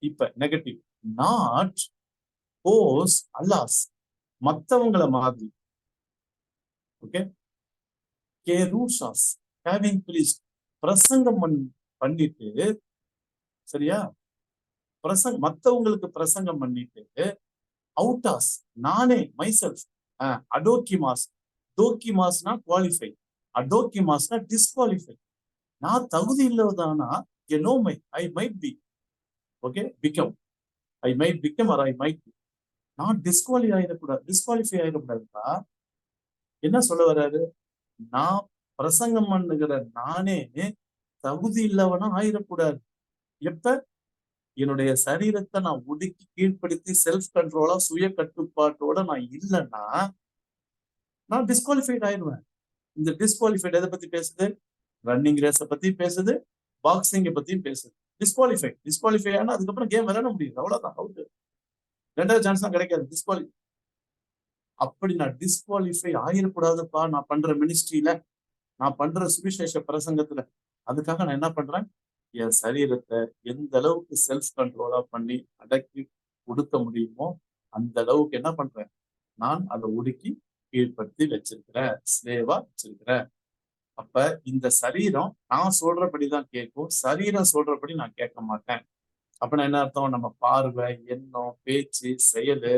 இப்ப நெகட்டிவ் நாட் போஸ் அல்லாஸ், மற்றவங்களை மாதிரி. ஓகே, கேரூஷாஸ் ஹேவிங் ப்ளீஸ்ட், பிரசங்கம் பண்ணிட்டு. சரியா? மற்றவங்களுக்கு பிரசங்கம் பண்ணிட்டு. அவுட்டாஸ், நானே மைசெல்ஃப். அடோக்கிமாஸ். டோக்கிமாஸ்னா குவாலிஃபை, அடோக்கிமாஸ்னா டிஸ்குவாலிஃபை. நான் தகுதி இல்லதானா I might be. Okay, become. I might become or I might be. நான் டிஸ்குவாலிஃபை ஆயிடக்கூடாதுப்பா. என்ன சொல்ல வர்றாரு? நான் பிரசங்கம் பண்ணுகிற நானே தகுதி இல்லவனா ஆயிடக்கூடாது. எப்ப என்னுடைய சரீரத்தை நான் ஒடுக்கி கீழ்ப்படுத்தி செல்ஃப் கண்ட்ரோலா சுய கட்டுப்பாட்டோட நான் இல்லைன்னா நான் டிஸ்குவாலிஃபைட் ஆயிடுவேன். இந்த டிஸ்குவாலிஃபைட் எதை பத்தி பேசுது? ரன்னிங் ரேஸை பத்தி பேசுது, பாக்ஸிங்கை பத்தியும் பேசுது. டிஸ்குவாலிஃபை ஆனா அதுக்கப்புறம் கேம் விளையாட முடியுது, அவ்வளவுதான். அவுட். ரெண்டாவது சான்ஸ் தான் கிடைக்காது. டிஸ்குவாலிஃபை. அப்படி நான் டிஸ்குவாலிஃபை ஆயிடக்கூடாதுப்பா. நான் பண்ற மினிஸ்ட்ரியில, நான் பண்ற சுவிசேஷ பிரசங்கத்துல. அதுக்காக நான் என்ன பண்றேன்? என் சரீரத்தை எந்த அளவுக்கு செல்ஃப் கண்ட்ரோலா பண்ணி அடக்கி ஒடுக்க முடியுமோ அந்த அளவுக்கு என்ன பண்றேன்? நான் அதை ஒடுக்கி கீழ்படுத்தி வச்சிருக்கிறேன், ஸ்லேவா வச்சிருக்கிறேன். அப்ப இந்த சரீரம் நான் சொல்றபடிதான் கேட்கும், சரீரம் சொல்றபடி நான் கேட்க மாட்டேன். அப்படின்னா என்ன அர்த்தம்? நம்ம பார்வை, எண்ணம், பேச்சு, செயலு,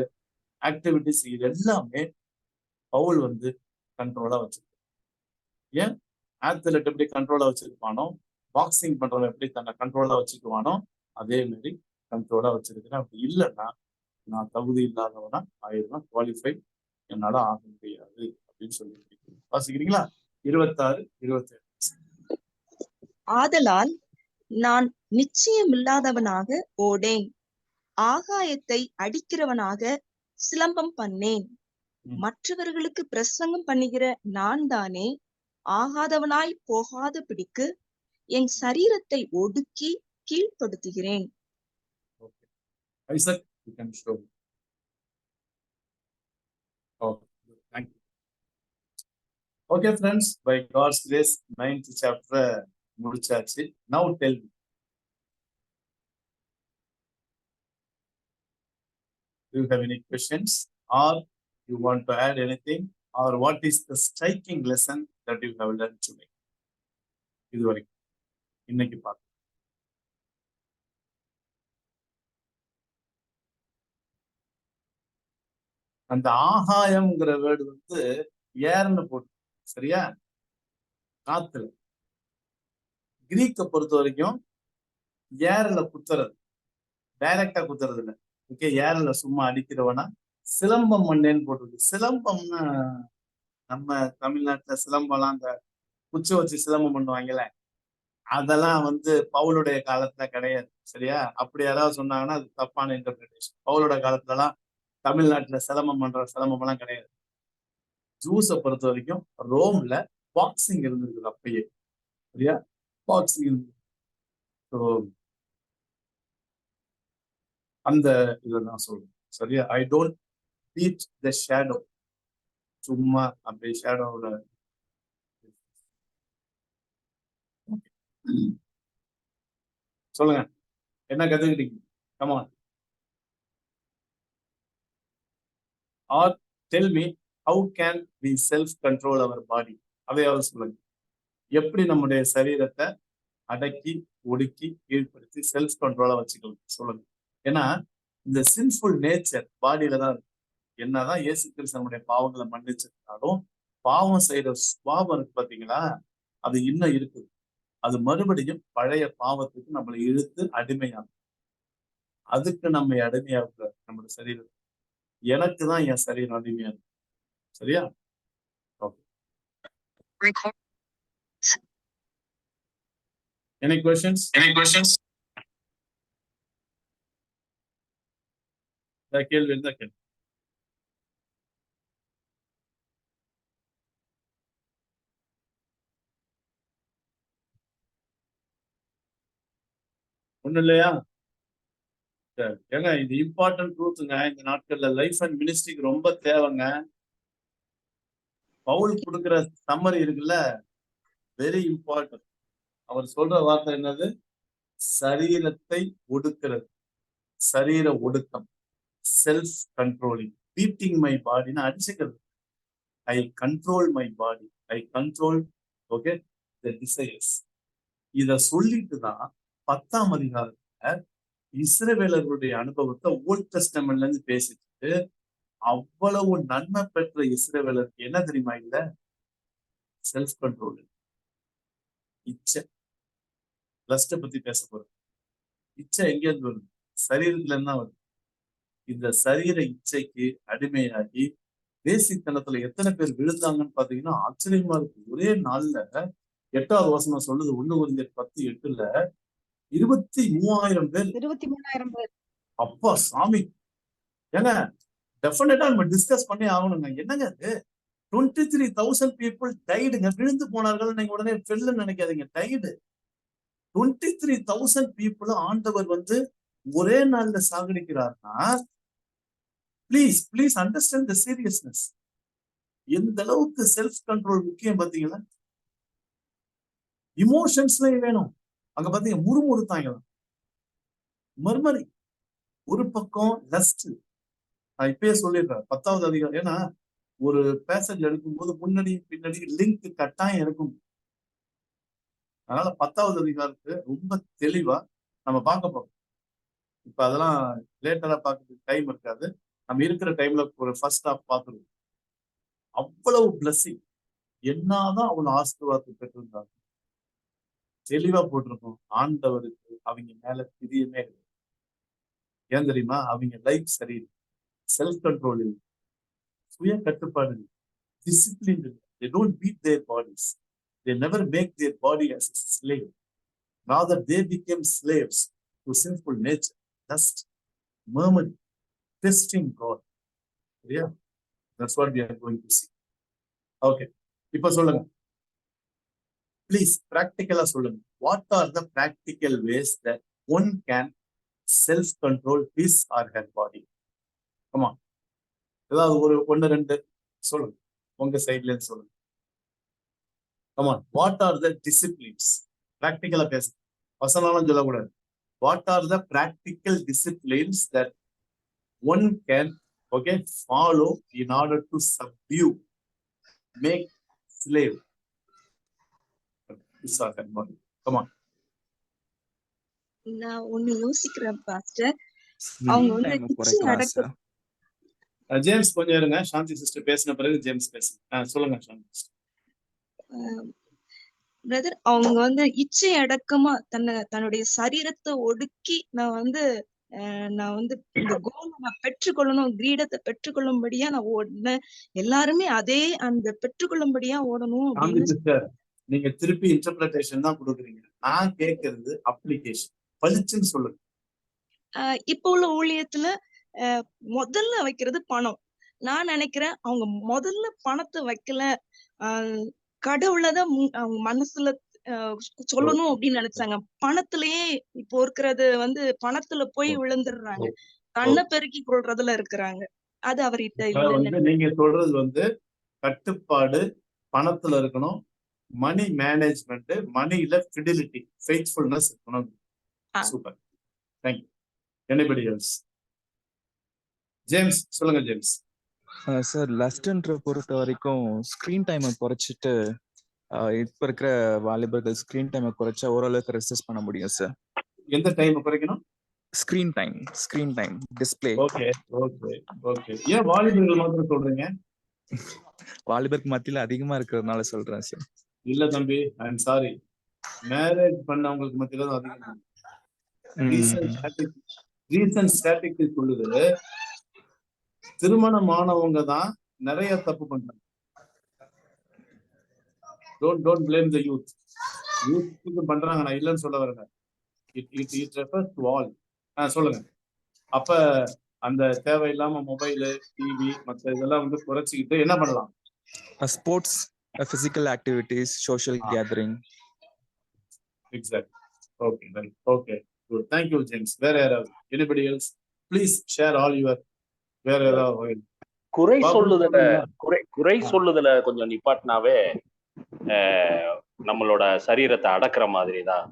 ஆக்டிவிட்டிஸ் இது எல்லாமே பவுல் வந்து கண்ட்ரோலா வச்சிருக்கான். ஏன்? ஆத்லெட் எப்படி கண்ட்ரோலா வச்சிருப்பானோ, பாக்ஸிங் பண்றவன் எப்படி தன்னை கண்ட்ரோலா வச்சுக்குவானோ அதே மாதிரி கண்ட்ரோலா வச்சிருக்கிறேன். அப்படி இல்லைன்னா நான் தகுதி இல்லாதவனா ஆயிரம் குவாலிஃபை என்னால ஆக முடியாது அப்படின்னு சொல்லி வாசிக்கிறீங்களா? 26, 27. ஆதலால் நான் நிச்சயமில்லாதவனாக ஓடேன், ஆகாயத்தை அடிக்கிறவனாக சிலம்பம் பண்ணேன். மற்றவர்களுக்கு பிரசங்கம் பண்ணுகிற நான் தானே ஆகாதவனாய் போகாத பிடிக்கு என் சரீரத்தை ஒடுக்கி கீழ்ப்படுத்துகிறேன். Isaac, you can show. Oh, thank you. Okay, friends, by God's grace, 9th chapter முடிச்சாச்சு. Now tell me, do you have any questions or you want to add anything, or what is the striking lesson that you have learned today? இதுவரைக்கும் இன்னைக்கு பார்த்து அந்த ஆகாயம்ங்கிற word வந்து ஏர்னு போட்டு, சரியா, காத்துல. கிரீக்க பொறுத்த வரைக்கும் ஏர்ல குத்துறது, டைரக்டா குத்துறது இல்லை. ஓகே, ஏர்ல சும்மா அடிக்கிறவனா சிலம்பம் மண்ணேன்னு போட்டிருக்கு. சிலம்பம்னா நம்ம தமிழ்நாட்டுல சிலம்பம்லாம் அந்த குச்சி வச்சு சிலம்பம் பண்ணுவாங்கல்ல, அதெல்லாம் வந்து பவுலுடைய காலத்துல கிடையாது. சரியா, அப்படி யாராவது சொன்னாங்கன்னா அது தப்பான இன்டர்பிரிட்டேஷன். பவுலோட காலத்துல எல்லாம் தமிழ்நாட்டுல சிலம்பம் எல்லாம் கிடையாது. ஜூஸை பொறுத்த வரைக்கும் ரோம்ல பாக்ஸிங் இருந்திருக்குது அப்பயே. சரியா, பாக்ஸிங் இருந்து அந்த இதை நான் சொல்றேன். சரியா, I don't beat the shadow. சும்மா அப்படி ஷேடோவில் சொல்லுங்க, என்ன கத்துக்கிட்டீங்க? Come on. Or tell me, how can we self control our body? அதையாவது சொல்லுங்க. எப்படி நம்முடைய சரீரத்தை அடக்கி ஒடுக்கி கீழ்படுத்தி செல்ஃப் கண்ட்ரோலா வச்சுக்கலாம் சொல்லுங்க. ஏன்னா இந்த சின்ஃபுல் நேச்சர் பாடியில தான் இருக்கு. என்னதான் இயேசு கிறிஸ்து நம்முடைய பாவங்களை மன்னிச்சிருந்தாலும் பாவம் செய்யற சுபாவம் இருக்கு பாத்தீங்களா, அது இன்னும் இருக்குது. அது மறுபடியும் பழைய பாவத்துக்கு நம்மளை இழுத்து அடிமையாகும். அதுக்கு நம்ம அடிமையாக நம்மளோட சரீரம். எனக்கு தான் என் சரீரம் அடிமையா இருக்கு. சரியா, Any questions? கேள்வி இருந்தா கேள்வி. ஒண்ணு இல்லையா? ஏங்க இது இம்பார்ட்டன்ட் ட்ரூத்துங்க. இந்த நாட்கள்ல லைஃப் அண்ட் மினிஸ்ட்ரிக்கு ரொம்ப தேவைங்க. பவுல் கொடுக்குற சம்மரி இருக்குல்ல, வெரி இம்பார்ட்டன்ட். அவர் சொல்ற வார்த்தை என்னது? சரீரத்தை ஒடுக்கிறது, சரீர ஒடுக்கம், செல்ஃப் கண்ட்ரோலிங். பீட்டிங் மை பாடின்னு அடிச்சுக்கிறது. I control my body, I control okay the desires. இத சொல்லிட்டு தான் 10ஆம் அதிகாரத்துல இஸ்ரவேலர்களுடைய அனுபவத்தை ஓல்ட் டெஸ்டமென்ட்ல இருந்து பேசிட்டு, அவ்வளவு நன்மை பெற்ற இஸ்ரவேலருக்கு என்ன தெரியுமா இல்ல? செல்ஃப் கண்ட்ரோல், இச்சை. லஸ்ட பத்தி பேச போறோம். இச்சை எங்க இருந்து வருது? சரீரத்துல இருந்தா வருது. இந்த சரீர இச்சைக்கு அடிமையாகி தேசித்தனத்துல எத்தனை பேர் விழுந்தாங்கன்னு பாத்தீங்கன்னா ஆச்சரியமா இருக்கு. ஒரே நாள்ல 8வது வசனம் சொல்லுது, 1 Corinthians 10:8 23,000 பேர். 23,000 பேர். அப்பா சாமி, ஏங்க டெஃபினட்டா நம்ம டிஸ்கஸ் பண்ணி ஆகணுங்க. என்னங்க அது 23,000 people டைடுங்க, விழுந்து போனார்கள். நீங்க உடனே ஃபெல்லுன்னு நினைக்காதீங்க, டைடு. 23,000 people ஆண்டவர் வந்து ஒரே நாள்ல சாகடிக்கிறார்னா, ப்ளீஸ் அண்டர்ஸ்டாண்ட் த சீரியஸ்னஸ். எந்த அளவுக்கு செல்ஃப் கண்ட்ரோல் முக்கியம் பாத்தீங்களா? இமோஷன்ஸ்லயும் வேணும். அங்க பாத்தீங்க முறுமுறுத்தாங்க, மர்மரி. ஒரு பக்கம் லஸ்ட். நான் இப்பயே சொல்லிடுறேன் 10வது அதிகாரம். ஏன்னா ஒரு பேசேஜ் எடுக்கும்போது முன்னாடி பின்னாடி லிங்க் கட்டாயம் இருக்கும். அதனால 10வது அதிகாரத்தை ரொம்ப தெளிவா நம்ம பார்க்க போறோம். இப்ப அதெல்லாம் லேட்டரா பார்க்கறதுக்கு டைம் இருக்காது. நம்ம இருக்கிற டைம்ல ஒரு ஃபர்ஸ்ட் ஹாஃப் பார்த்துருவோம். அவ்வளவு பிளஸிங், என்னதான் அவ்வளவு ஆசீர்வாதத்தை பெற்றிருந்தாங்க. தெளிவா போட்டிருக்கோம். ஆண்டவருக்கு அவங்க மேல பிரியமே இல்லை. ஏன் தெரியுமா? அவங்க லைஃப் சரியில்லை, செல்ஃப் கண்ட்ரோல் இல்லை, சுய கட்டுப்பாடு இல்லை, டிசிப்ளின் இல்லை. They don't beat their bodies. They never make their body as a slave. Rather, they became slaves to sinful nature, lust, murmuring, testing God. Yeah, that's what we are going to see. Okay, இப்ப சொல்லுங்க please, ப்ராக்டிக்கலா சொல்லுங்க. What are the practical ways that one can self control his or her body? ஆமா, ஏதாவது ஒரு 1-2 சொல்லுங்க, உங்க சைட்ல இருந்து சொல்லுங்க. ஆமா, வாட் ஆர் த டிசிப்ளின்ஸ்? ப்ராக்டிக்கலா பேச, வசனாலும் சொல்லக்கூடாது. What are the practical disciplines that one can follow in order to subdue, make slave his or her body? Come on. நான் ஒண்ணு யோசிக்கிறேன் பாஸ்டர். அவங்க வந்து இச்சை அடக்க ஜேம்ஸ் கொஞ்சம் இருங்க. சாந்தி சிஸ்டர் பேசின பிறகு ஜேம்ஸ் பேசுங்க. சொல்லுங்க சாந்தி சிஸ்டர். பிரதர், அவங்க வந்து இச்சை அடக்கமா தன்னுடைய சரீரத்தை ஒடுக்கி நான் வந்து இந்த கோலை நான் பெற்றுக்கொள்ளணும், கிரீடத்தை பெற்றுக்கொள்ளும்படியா நான் ஓடினேன். எல்லாருமே அதே அந்த பெற்றுக்கொள்ளும்படியா ஓடணும் சாந்தி அப்படின்னு. சிஸ்டர், நீங்க திருப்பி இன்டர்பிரேஷன் தான் கொடுக்குறீங்க. நான் கேட்கறது அப்ளிகேஷன். பளிச்சுன்னு சொல்லுங்க. இப்ப உள்ள ஊழியத்துல முதல்ல வைக்கிறது பணம். நான் நினைக்கிறேன் அவங்க முதல்ல பணத்தை வைக்கல, கடவுளதான் அவங்க மனசுல சொல்லணும் அப்படின்னு நினைச்சாங்க. பணத்திலேயே இப்போ இருக்கிறது வந்து பணத்துல போய் விழுந்துடுறாங்க, கண்ணை பெருக்கி கொள்றதுல இருக்கிறாங்க. அது அவர்கிட்ட இல்ல. நீங்க சொல்றது வந்து கட்டுப்பாடு பணத்துல இருக்கணும், மணி மேனேஜ்மெண்ட், மணில ஃபிடிலிட்டி, ஃபெய்த்ஃபுல்னஸ் இருக்கணும். Super, thank you. Anybody else? James சொல்லுங்க. ஜேம்ஸ் சார், லஸ்ட்ன்ற பொறுத்த வரைக்கும் ஸ்க்ரீன் டைமை குறைச்சிட்டு இப்ப இருக்கிற வாலிபர்கள் ஸ்க்ரீன் டைமை குறைச்சா ஓரளவுக்கு ரெசிஸ்ட் பண்ண முடியும் சார். எந்த டைம் குறைக்கணும்? Screen time display. Okay okay okay. ஏன் வாலிபர்கள் மாத்திரம் சொல்றீங்க? வாலிபருக்கு மத்தியில அதிகமா இருக்கிறதுனால சொல்றேன் சார். இல்ல தம்பி, ஐ எம் சாரி, மேரேஜ் பண்ணவங்களுக்கு மத்தியில தான் அதிகம். ரீசன்ட் ஸ்டாட்டிஸ்டிக்ஸ் சொல்லுது, திருமணமானவங்க தான் நிறைய தப்பு பண்றாங்க. don't blame the youth. Youth பண்றாங்க, நான் இல்லைன்னு சொல்ல வரேன். it refers to all. சொல்லுங்க. அப்ப அந்த தேவையில்லாம மொபைல், டிவி, மற்ற இதெல்லாம் வந்து குறைச்சிக்கிட்டு என்ன பண்ணலாம்? Sports, physical activities, social gathering. Exact. Okay, right. Okay, good. Thank you James. வேற யாராவது? Anybody else? Please share all your. வேற ஏதாவது குறை சொல்லுதல கொஞ்சம் நிப்பாட்டினாவே நம்மளோட சரீரத்தை அடக்குற மாதிரி தான்.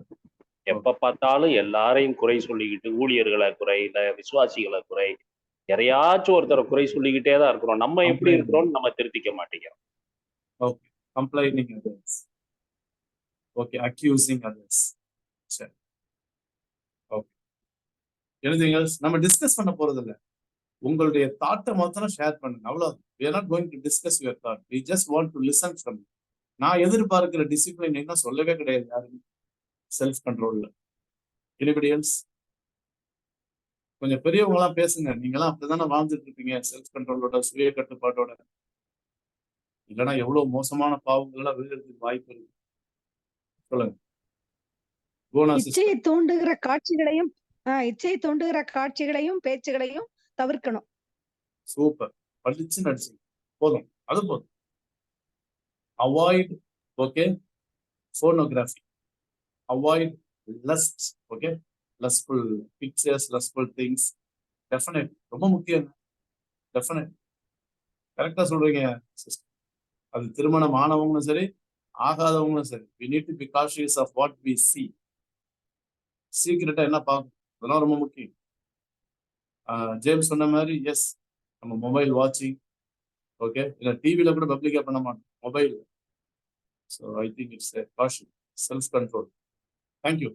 எப்ப பார்த்தாலும் எல்லாரையும் குறை சொல்லிக்கிட்டு, ஊழியர்களை குறை, இல்ல விசுவாசிகளை குறை, யாரையாச்சும் ஒருத்தரை குறை சொல்லிக்கிட்டே தான் இருக்கிறோம். நம்ம எப்படி இருக்கிறோம்னு நம்ம திருத்திக்க மாட்டேங்கிறோம். Okay, complaining others. Okay, accusing others. சரி, ஓகே. Anything else? நம்ம டிஸ்கஸ் பண்ண போறது இல்லை. உங்களுடைய தாட்டை மாத்திரம் ஷேர் பண்ணுங்க, அவ்வளவு. we are not going to discuss your thought, we just want to listen from you. நான் எதிர்பார்க்கிற டிசிப்ளின் என்ன சொல்லவே கிடையாது யாருமே செல்ஃப் கண்ட்ரோல்ல. Anybody else? கொஞ்சம் பெரியவங்களாம் பேசுங்க. நீங்களாம் அப்படிதானே வாழ்ந்துட்டு இருப்பீங்க, செல்ஃப் கண்ட்ரோலோட, சுய கட்டுப்பாட்டோட. இல்லைன்னா எவ்வளவு மோசமான பாவங்கள்லாம் விழுறதுக்கு வாய்ப்பு இருக்கு. சொல்லுங்க. இச்சையை தூண்டுகிற காட்சிகளையும் பேச்சுகளையும் தவிர்க்கணும். சூப்பர், படிச்சு நடிச்சு போதும், அது போதும். Avoid, okay, pornography. Avoid lost, okay, lustful pictures, lustful things. Definite, ரொம்ப முக்கியம். டெஃபினட், கரெக்டா சொல்றீங்க சிஸ்டர். அது திருமணம் ஆனவங்களும் சரி, ஆகாதவங்களும் சரி, we need to be cautious of what we see. சீக்கிரட்டா என்ன பார்க்கணும், அதெல்லாம் ரொம்ப முக்கியம். ஜேம்ஸ் சொன்ன மாதிரி, எஸ், நம்ம மொபைல் வாட்சிங், ஓகே, இல்லை டிவியில கூட பப்ளிக்கா பண்ண மாட்டோம், mobile. So I think it's caution, self control. Thank you.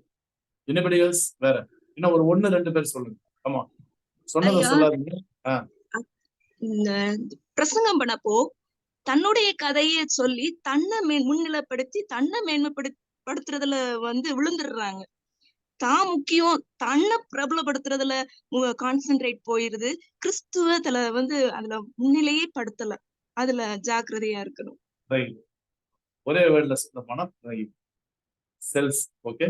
Anybody else? வேற இன்னும் ஒரு 1-2 பேர் சொல்லுங்க. ஆமா, சொன்னதை சொல்லாதீங்க. பிரசங்கம் பண்ணப்போ தன்னுடைய கதையை சொல்லி தன்னை முன்னிலைப்படுத்தி தன்னை மேன்மைப்படுத்துறதுல வந்து விழுந்துடுறாங்க. தான் முக்கியம், தன்னை பிரபலப்படுத்துறதுல கான்சென்ட்ரேட் போயிருது. கிறிஸ்துவத்துல வந்து அதுல முன்னிலையே படுத்தல. அதுல ஜாக்கிரதையா இருக்கணும். ஒரே வேர்ட்ல சொல்ல போனா self, okay,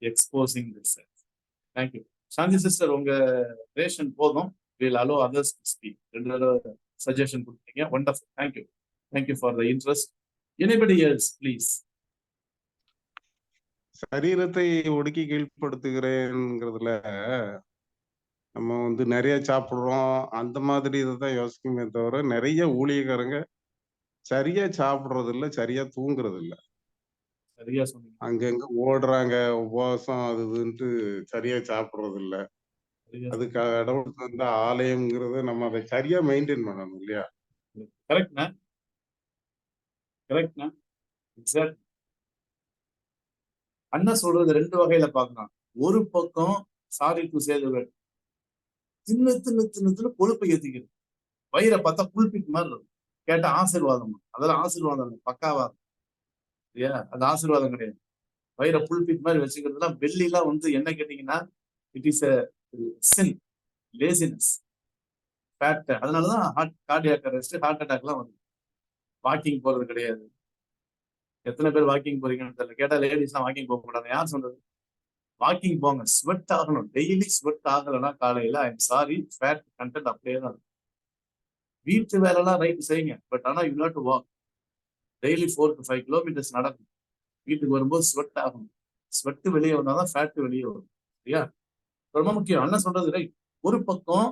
exposing the self. Thank you. Shanthi sister, உங்க ரேஷன் போதும். we'll allow others to speak. 2 suggestion கொடுத்தீங்க. Wonderful, thank you. Thank you for the interest. Anybody else please? சரீரத்தை ஒடுக்கி கீழ்ப்படுத்துகிறேங்கிறதுல நம்ம வந்து நிறைய சாப்பிடுறோம், அந்த மாதிரி இதைதான் யோசிக்குமே தவிர, நிறைய ஊழியக்காரங்க சரியா சாப்பிடுறது இல்ல, சரியா தூங்குறது இல்ல. சரியா சொன்னீங்க. அங்கங்க ஓடுறாங்க, உபவாசம் அது இதுன்ட்டு சரியா சாப்பிடுறது இல்ல. அது கடவுள் தந்த ஆலயம்ங்கிறது நம்ம அதை சரியா மெயின்டைன் பண்ணணும் இல்லையா? கரெக்ட்ண்ணா, கரெக்ட்ண்ணா, எக்ஸாக்ட். அண்ணா சொல்றது 2 வகையில பார்க்கலாம். ஒரு பக்கம் sorry to say the word, தின்னு கொழுப்பை ஏத்திக்கிறது. வயிறை பார்த்தா புல்பிட் மாதிரி இருக்கும். கேட்டா ஆசீர்வாதம். அதெல்லாம் ஆசீர்வாதம் இல்லை, பக்காவாதம். சரியா? அது ஆசீர்வாதம் கிடையாது. வயிறை புல்பிட் மாதிரி வச்சுக்கிறதுலாம் வெள்ளிலாம் வந்து என்ன கேட்டீங்கன்னா it is a sin, laziness, fat. அதனாலதான் கார்டியாக் அரெஸ்ட், ஹார்ட் அட்டாக்லாம் வருது. வாக்கிங் போறது கிடையாது. எத்தனை பேர் வாக்கிங் போறீங்கன்னு தெரியல. கேட்டா லேடிஸ்லாம் வாக்கிங் போக கூடாது. யார் சொல்றது? வாக்கிங் போங்க, ஸ்வெட் ஆகணும். டெய்லி ஸ்வெட் ஆகலைன்னா காலையில I am sorry, fat content அப்படியே தான் இருக்கும். வீட்டு வேலைலாம் ரைட் செய்யுங்க, பட் ஆனா you have to walk daily 4 to 5 kilometres நடக்கும். வீட்டுக்கு வரும்போது ஸ்வெட் ஆகணும். ஸ்வெட் வெளியே வந்தாதான் ஃபேட் வெளியே வரும். சரியா? ரொம்ப முக்கியம். அண்ணன் சொல்றது ரைட். ஒரு பக்கம்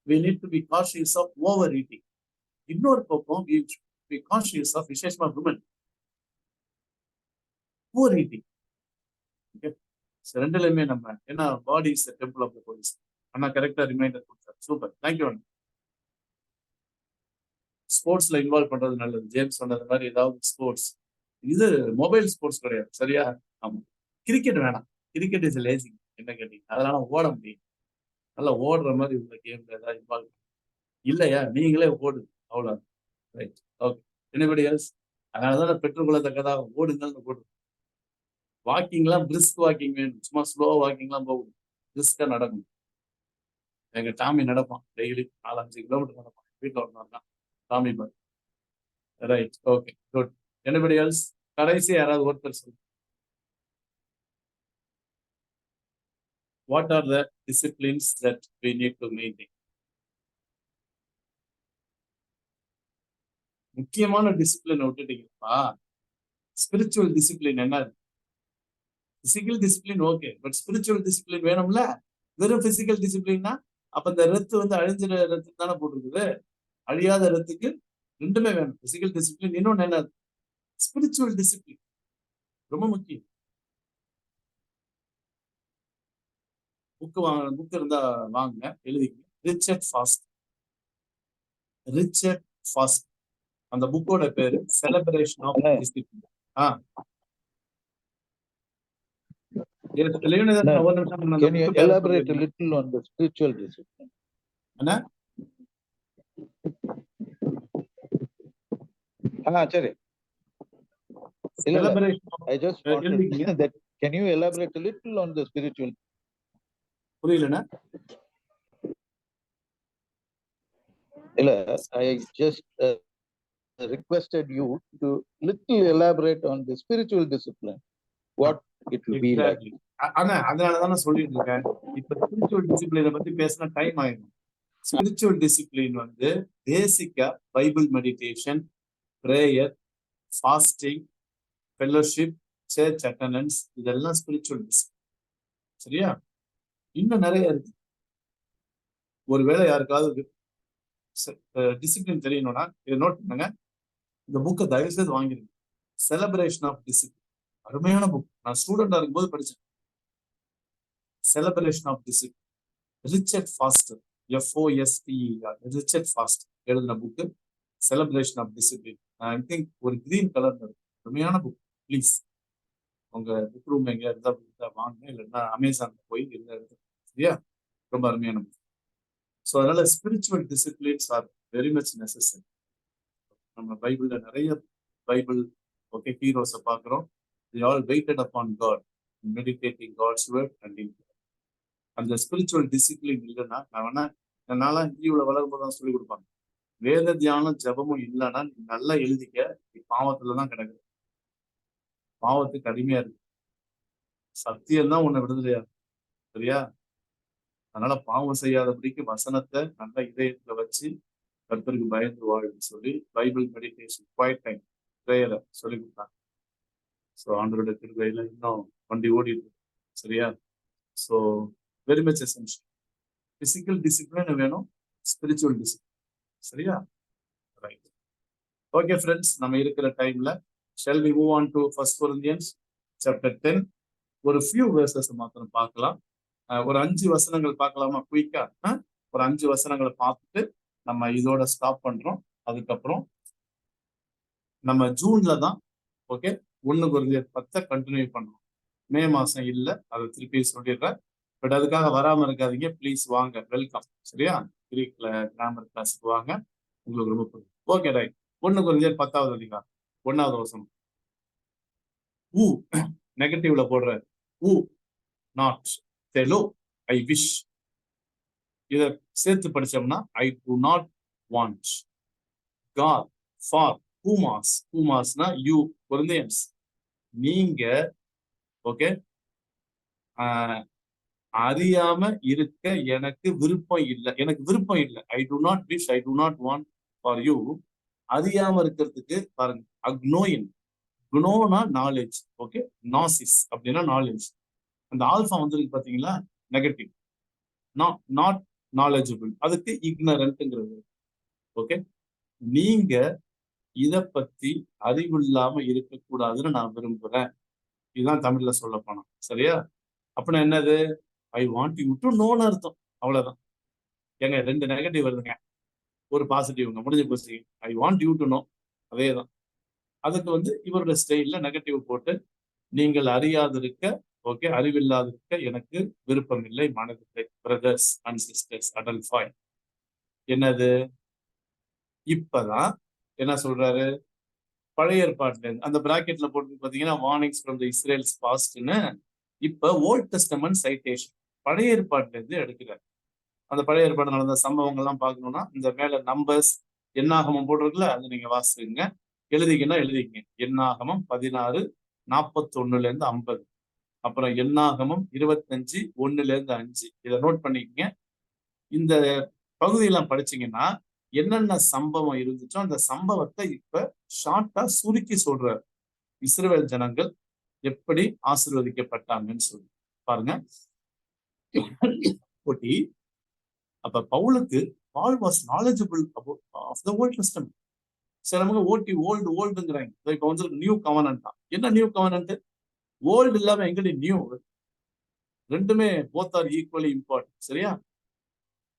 we need to be cautious of overeating. இன்னொரு பக்கம் we should be cautious of விசேஷமா women poor eating. Okay? ரெண்டுலயுமே நம்ம ஏன்னா body is a temple of the Holy Spirit. அண்ணா கரெக்டா ரிமைண்டர் கொடுத்தாரு. சூப்பர், தேங்க்யூ அண்ணா. ஸ்போர்ட்ஸ்ல இன்வால்வ் பண்றது நல்லது. ஜேம்ஸ் சொன்னது மாதிரி ஏதாவது ஸ்போர்ட்ஸ், இது மொபைல் ஸ்போர்ட்ஸ் கிடையாது. சரியா? ஆமா. கிரிக்கெட் வேணாம். Cricket is lazy. என்ன கேட்டீங்க? அதனால ஓட முடியும். நல்லா ஓடுற மாதிரி உள்ள கேம்ல ஏதாவது இன்வால்வ் இல்லையா? நீங்களே ஓடு, அவ்வளோ. Right, okay. Anybody else? அதனாலதான் பெற்றுக்கொள்ளத்தக்கதாக ஓடுங்கள்னு போடு. வாக்கிங்லாம் பிரிஸ்க் வாக்கிங் வேணும். சும்மா ஸ்லோ வாக்கிங்லாம் போகணும். பிரிஸ்கா நடக்கணும். எங்க டாமி நடப்பான் டெய்லி 4-5 கிலோமீட்டர் நடப்பான். வீட்டில் ஒருத்தான் Tommy boy. Right, okay, good. Anybody else? கடைசி யாராவது ஒருத்தர் சொல்லு. What are the disciplines that we need to maintain? முக்கியமான டிசிப்ளினை விட்டுட்டீங்கப்பா. ஸ்பிரிச்சுவல் டிசிப்ளின் என்ன? Physical discipline okay, but spiritual discipline வேணும்ல. வெறும் பிசிக்கல் டிசிப்ளின்னா அப்ப இந்த ரத்து வந்து அழிஞ்சிற ரத்து தானே போட்டிருக்குது. அழியாத ரத்துக்கு ரெண்டுமே வேணும். பிசிக்கல் டிசிப்ளின், இன்னொன்னு என்ன? ஸ்பிரிச்சுவல் டிசிப்ளின் ரொம்ப முக்கியம். புக் இருந்தா வாங்க, எழுதிக்கங்க. Richard Foster. Richard Foster. அந்த புக்கோட பேரு celebration of discipline. Can you elaborate a little on the spiritual discipline? Sorry. I just wanted that. Can you elaborate a little on the spiritual? புரியலண்ணா? இல்ல, I just requested you to little elaborate on the spiritual discipline. What it will be like. அதனாலதான் நான் சொல்லிட்டு இருக்கேன். இப்ப spiritual டிசிப்ளினை பத்தி பேசினா time ஆயிடும். Spiritual discipline வந்து பேசிக்கா Bible meditation, prayer, fasting, fellowship, church attendance, இதெல்லாம் ஸ்பிரிச்சுவல் டிசிப்ளின். சரியா? இன்னும் நிறைய இருக்கு. ஒருவேளை யாருக்காவது டிசிப்ளின் தெரியணும்னா இதை நோட் பண்ணுங்க. இந்த புக்கை தயவு செய்து வாங்கிருங்க. செலிப்ரேஷன் ஆஃப் டிசிப்ளின் அருமையான புக். நான் ஸ்டூடெண்டா இருக்கும்போது படிச்சேன். Celebration of discipline. Richard Foster, FOSTER, Richard Foster எழுதின book celebration of discipline. I think ஒரு கிரீன் கலர்ல இருக்கு. அருமையான புக். ப்ளீஸ் உங்க புக் ரூம் எங்க இருந்தா வாங்க, இல்லைன்னா அமேசான்ல போய் இருந்தா எடுத்து. சரியா? ரொம்ப அருமையான புக். ஸோ அதனால spiritual disciplines are very much necessary. நம்ம பைபிள்ல நிறைய பைபிள் ஹீரோஸை பார்க்குறோம். They all waited upon God, meditating God's word and in prayer. அந்த ஸ்பிரிச்சுவல் டிசிப்ளின் இல்லைன்னா என்னால இந்தியாவில் வளரும்போது தான் சொல்லிக் கொடுப்பாங்க. வேத தியானம் ஜபமும் இல்லைன்னா நீ நல்லா எழுதிக்க, நீ பாவத்துலதான் கிடக்குது. பாவத்துக்கு அடிமையா இருக்கு. சத்தியம் தான் உன்னை விடுதலையா. சரியா? அதனால பாவம் செய்யாதபடிக்கு வசனத்தை நல்ல இதயத்துல வச்சு கர்த்தருக்கு பயந்து வாழ்ன்னு சொல்லி பைபிள் மெடிடேஷன், குவைட் டைம், பிரேயரை சொல்லி கொடுத்தாங்க. ஸோ ஆண்டோட கிருபையில இன்னும் வண்டி ஓடிட்டு. சரியா? So very much essential. Physical discipline வேணும், ஸ்பிரிச்சுவல் டிசிப்ளின். சரியா? ரைட், ஓகே ஃப்ரெண்ட்ஸ், நம்ம இருக்கிற டைம்ல shall we move on to 1 Corinthians chapter 10. ஒரு ஃபியூ வேர்சஸ் மாத்திரம் பார்க்கலாம். ஒரு 5 வசனங்கள் பார்க்கலாமா குயிக்கா? ஒரு 5 வசனங்களை பார்த்துட்டு நம்ம இதோட ஸ்டாப் பண்றோம். அதுக்கப்புறம் நம்ம ஜூன்ல தான் 1 Corinthians 10 கண்டினியூ பண்றோம். மே மாசம் இல்லை, அதை திருப்பி சொல்லிடுறேன். பட் அதுக்காக வராம இருக்காதீங்க ப்ளீஸ், வாங்க, வெல்கம். சரியா? கிரீக்ல கிராமர் கிளாஸுக்கு வாங்க, உங்களுக்கு ரொம்ப பிடிக்கும். Okay right. 1 கொரிந்தியர் 10வது அதிகாரம் 1வது வசனம். ஊ நெகட்டிவ்ல போடுற ஊ நாட் தெலோ ஐ விஷ். இத சேர்த்து படிச்சோம்னா ஐ டு நாட் வாண்ட். காட் ஃபார் ஹூமாஸ். ஹூமாஸ்னா யூ கொரிந்தியன்ஸ். நீங்க ஓகே அறியாம இருக்க எனக்கு விருப்பம் இல்லை. எனக்கு விருப்பம் இல்லை. I do not wish, I do not want for you. அறியாம இருக்கிறதுக்கு பாருங்க, அக்னோயின். குணோனா நாலேஜ். ஓகே, நாசிஸ் அப்படின்னா நாலேஜ். அந்த ஆல்பா வந்துருக்கு பாத்தீங்களா, நெகட்டிவ். நாட் நாலேஜபிள், அதுக்கு இக்னரண்ட்ங்கிறது. ஓகே, நீங்க இத பத்தி அறிவில்லாம இருக்கக்கூடாதுன்னு நான் விரும்புறேன். இதுதான் தமிழ்ல சொல்ல போனோம். சரியா? அப்படின்னா என்னது? ஐ வாண்ட் யூ டு நோன்னு அர்த்தம். அவ்வளவுதான். ஏங்க 2 நெகட்டிவ் வருதுங்க, ஒரு பாசிட்டிவ்ங்க, முடிஞ்சு போச்சு. I want you to know, அதேதான். அதுக்கு இவரோட ஸ்டைல்ல நெகட்டிவ் போட்டு, நீங்கள் அறியாதிருக்க, ஓகே, அறிவில்லாதிருக்க எனக்கு விருப்பம் இல்லை, மனதில்லை. பிரதர்ஸ் அண்ட் சிஸ்டர்ஸ், அடல்ஃபாய். என்னது? இப்பதான் என்ன சொல்றாரு? பழைய ஏற்பாட்டுல இருந்து அந்த பிராக்கெட்ல போட்டு பாத்தீங்கன்னா வார்னிங்ஸ் ஃப்ரம் தி இஸ்ரேல்ஸ் பாஸ்ட்னு. இப்ப ஓல்ட் டெஸ்டமென்ட் சைட்டேஷன் பழைய ஏற்பாட்டுல இருந்து எடுக்கிறார். அந்த பழைய ஏற்பாடு நடந்த சம்பவங்கள்லாம் பார்க்கணும்னா இந்த மேல நம்பர்ஸ் எண்ணாகமம் போட்டிருக்குல்ல, அது நீங்க வாசிங்க. எழுதிக்கன்னா எழுதிக்கங்க. எண்ணாகமம் 16:41-50. அப்புறம் எண்ணாகமம் 25:1-5. இதை நோட் பண்ணிக்கங்க. இந்த பகுதியெல்லாம் படிச்சீங்கன்னா என்னென்ன சம்பவம் இருந்துச்சோ அந்த சம்பவத்தை இப்ப ஷார்ட்டா சுருக்கி சொல்றாரு. இஸ்ரவேல் ஜனங்கள் எப்படி ஆசீர்வதிக்கப்பட்டாங்கன்னு சொல்லி பாருங்க. போட்டி அப்ப பவுலுக்கு Paul was knowledgeable of the Old Testament. சிலவங்க ஓல்டுங்கிறாங்க. இப்ப நியூ கவர்னன்ட் தான். என்ன நியூ கவர்னன்ட்? ஓல்டு இல்லாம எங்கடி நியூ? ரெண்டுமே போத் ஆர் ஈக்குவலி இம்பார்ட்டன்ட். சரியா?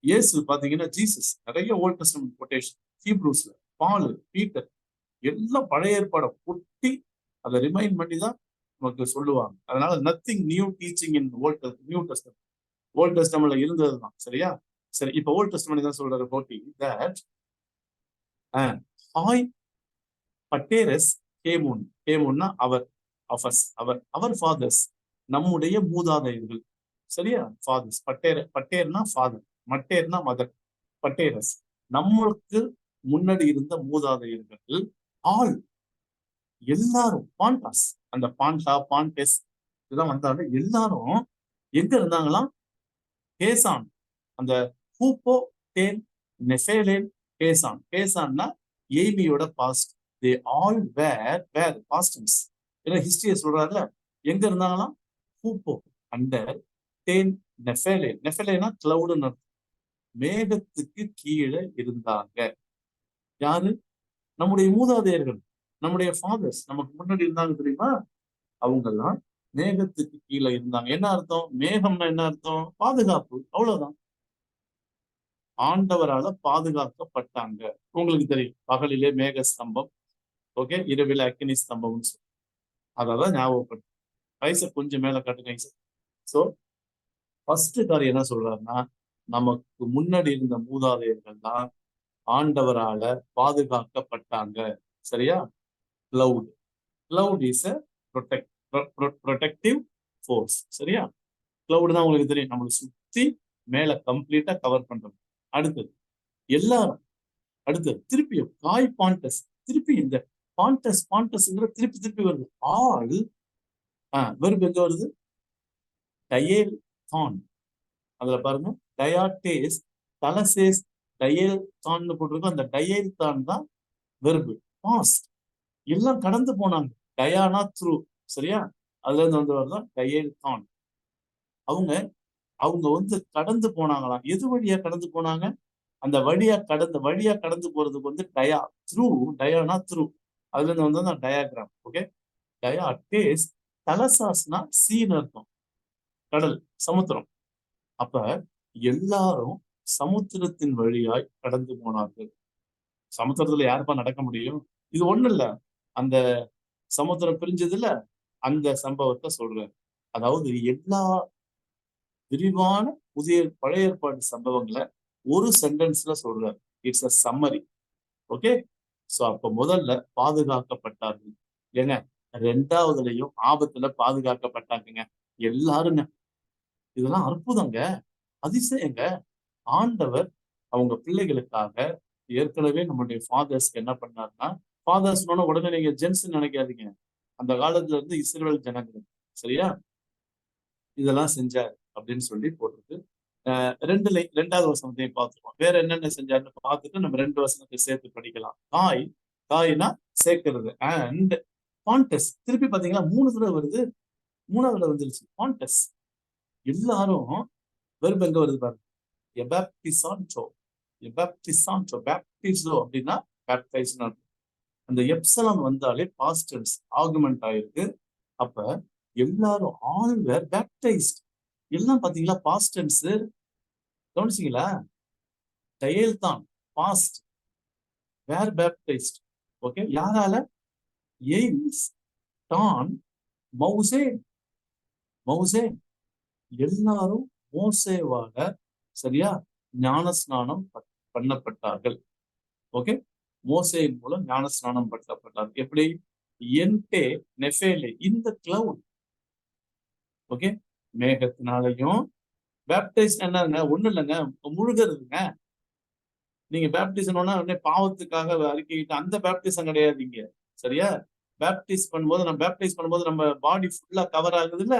இயேசு பாத்தீங்கன்னா ஜீசஸ் நிறைய ஓல்ட் டெஸ்டமென்ட் கொட்டேஷன், ஹீப்ரூஸ்ல பால், பீட்டர் எல்லாம் பழைய ஏற்பாடை பொட்டி அதை ரிமைண்ட் பண்ணி தான் நமக்கு சொல்லுவாங்க. அதனால nothing new teaching in New Testament. Old டெஸ்டமென்ட்ல இருந்தது தான். சரியா? சரி, இப்ப ஓல்ட் டெஸ்டமென்ட் தான் சொல்றாரு போட்டி தட் ஹாய் பட்டேரஸ் கேமூன். கேமூன்னா அவர், அவர் ஃபாதர்ஸ், நம்முடைய மூதாதையர்கள். சரியா? ஃபாதர்ஸ். பட்டேர்னா ஃபாதர், மட்டேர்னா மதர். பட்டேரஸ் நம்மளுக்கு முன்னாடி இருந்த மூதாதையர்கள். ஆல் எல்லாரும், பாண்டாஸ், அந்த பாண்டா பாண்டெஸ் இதெல்லாம் வந்தாலும் எல்லாரும் எங்க இருந்தாங்களாம்? கேசான். அந்த ஹூப்போ டேன் நெஃபேலேன் கேசான். கேசான்னா ஏமியோட பாஸ்ட். தே ஆல் வேர் பாஸ்டன்ஸ். ஏன்னா ஹிஸ்டரியை சொல்றாருல, எங்க இருந்தாங்களாம்? ஹூப்போ அண்டர் டேன் நெஃபேலேன். நெஃபேலேனா கிளவுடுன்னு அர்த்தம். மேகத்துக்கு கீழே இருந்தாங்க. யாரு? நம்முடைய மூதாதையர்கள், நம்முடைய ஃபாதர்ஸ், நமக்கு முன்னாடி இருந்தாங்க தெரியுமா? அவங்கெல்லாம் மேகத்துக்கு கீழே இருந்தாங்க. என்ன அர்த்தம்? மேகம்னா என்ன அர்த்தம்? பாதுகாப்பு, அவ்வளவுதான். ஆண்டவரால பாதுகாக்கப்பட்டாங்க. உங்களுக்கு தெரியும், பகலிலே மேக ஸ்தம்பம், ஓகே, இரவில அக்கினி ஸ்தம்பம்னு சொல்லி அதான் ஞாபகப்படும். வயசை கொஞ்சம் மேல காட்டுங்க சார். சோ ஃபர்ஸ்ட் காரியம் என்ன சொல்றாருன்னா, நமக்கு முன்னாடி இருந்த மூதாதையர்கள் தான் ஆண்டவரால பாதுகாக்கப்பட்டாங்க. சரியா? Cloud is protective force. சரியா? கிளவுட் தான் உங்களுக்கு தெரியும், நம்மளை சுத்தி மேல கம்ப்ளீட்டா கவர் பண்றது. அடுத்தது எல்லாரும். அடுத்தது திருப்பி காய் பாண்டஸ். திருப்பி இந்த பாண்டஸ்ங்கிற திருப்பி வருது. ஆள் வெறும் எங்க வருது? டயேல் தான். அதுல பாருங்க, டயாட்டேஸ் தலசேஸ் டயேல் தான் போட்டிருக்கோம். அந்த டயேல் தான் தான் வெர்பு, பாஸ்ட். எல்லாம் கடந்து போனாங்க. Diana through. சரியா? அதுல இருந்து வரதான் டயேல் தான். அவங்க கடந்து போனாங்களாம். எது வழியா கடந்து போனாங்க? அந்த வழியா கடந்து போறதுக்கு டயா த்ரூ. Diana through. அதுல இருந்து வந்தது டயாகிராம். ஓகே, டயாட்டேஸ். தலசாஸ்னா சீன்னு அர்த்தம், கடல், சமுத்திரம். அப்ப எல்லாரும் சமுத்திரத்தின் வழியாய் கடந்து போனார்கள். சமுத்திரத்துல யாருப்பா நடக்க முடியும்? இது ஒண்ணு இல்ல, அந்த சமுத்திரம் பிரிஞ்சதுல அந்த சம்பவத்தை சொல்றாரு. அதாவது எல்லா விரிவான பழைய ஏற்பாடு சம்பவங்களை ஒரு சென்டென்ஸ்ல சொல்றாரு. It's a summary. Okay. So அப்ப முதல்ல பாதுகாக்கப்பட்டார்கள். ஏங்க, ரெண்டாவதுலயும் ஆபத்துல பாதுகாக்கப்பட்டாங்க எல்லாருங்க. இதெல்லாம் அற்புதங்க, அதிசயங்க. ஆண்டவர் அவங்க பிள்ளைகளுக்காக ஏற்கனவே நம்மளுடைய ஃபாதர்ஸ்க்கு என்ன பண்ணாருன்னா, ஃபாதர்ஸ் உடனே நீங்க ஜென்ஸ் நினைக்காதீங்க. அந்த காலத்துல இருந்து இஸ்ரவேல் ஜனங்கள், சரியா, இதெல்லாம் செஞ்சார் அப்படின்னு சொல்லி போட்டிருக்கு. ரெண்டாவது வசனத்தையும் பார்த்துருவோம். வேற என்னென்ன செஞ்சாருன்னு பார்த்துட்டு நம்ம 2 வசனத்தை சேர்த்து படிக்கலாம். காய்னா சேர்க்கிறது. அண்ட் பாண்டஸ், திருப்பி பாத்தீங்கன்னா 3 தடவை வருது. 3வது வந்துருச்சு பாண்டஸ். எல்லாரும் வெறும் எங்க வருது பாருங்க, எபாப்டிசான்டோ. எபாப்டிசான்டோ, பேப்டிசோ அப்படின்னா பேப்டைஸ். அந்த எப்சலான் வந்தாலே பாஸ்ட் டென்ஸ் ஆர்குமெண்ட் ஆயிருக்கு. அப்ப எல்லாரும் ஆல் வேர் பேப்டைஸ்ட். எல்லாம் பாத்தீங்களா பாஸ்ட் டென்ஸ். கவனிச்சீங்களா? டயல் தான் பாஸ்ட், வேர் பேப்டைஸ்ட். ஓகே. யாரால? எய்ம்ஸ், டான், மௌசேன். மௌசேன் எல்லாரும் மோசேவால, சரியா, ஞானஸ்நானம் பண்ணப்பட்டார்கள். ஓகே. மோசேயின் மூலம் ஞானஸ்நானம் பண்ணப்பட்டார்கள். எப்படி? என்டே நெஃபேலே, இந்த கிளவுட். ஓகே. மேகத்தினாலையும் பேப்டைஸ் என்னங்க, ஒண்ணு இல்லைங்க, முழுகிறதுங்க. நீங்க பேப்டிசம் உடனே பாவத்துக்காக அறிக்கையிட்டு அந்த பேப்டிசம் கிடையாதுங்க, சரியா? பேப்டைஸ் பண்ணும்போது நம்ம பாடி ஃபுல்லா கவர் ஆகுது இல்ல,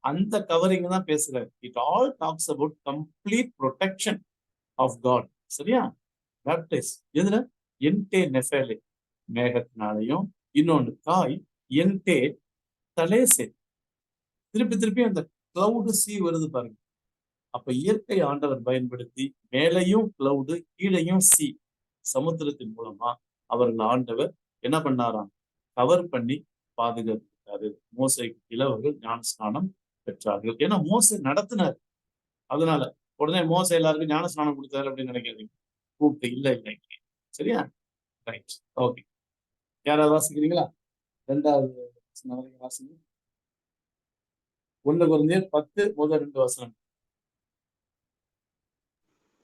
அந்த கவரிங் தான் பேசுறாரு. It all talks about complete protection of God, சரியா? பேப்டைஸ் எதுல? என்டே நெஃபேலே, மேகத்தினாலையும். இன்னொன்னு காய், என்டே தலேசே. திருப்பி அந்த கிளவுடு சி வருது பாருங்க. அப்ப இயற்கை ஆண்டவர் பயன்படுத்தி மேலையும் கிளவுடு கீழையும் சி, சமுத்திரத்தின் மூலமா அவர்கள் ஆண்டவர் என்ன பண்ணாராம்? கவர் பண்ணி பாதுகாத்தாரு. மோசைக்கு இளவர்கள் ஞானஸ்நானம் பெற்றார்கள். ஏன்னா மோசை நடத்தினார். அதனால உடனே மோசை எல்லாருக்கும் ஞானஸ்நானம் கொடுத்தாரு அப்படின்னு நினைக்காதீங்க. கூப்பிட்டு இல்லை. சரியா? ரைட். ஓகே. யாராவது வாசிக்கிறீங்களா? 2வது வாசிங்க. 1 கொரிந்தியர் 10 முதல் 2 வசனம்.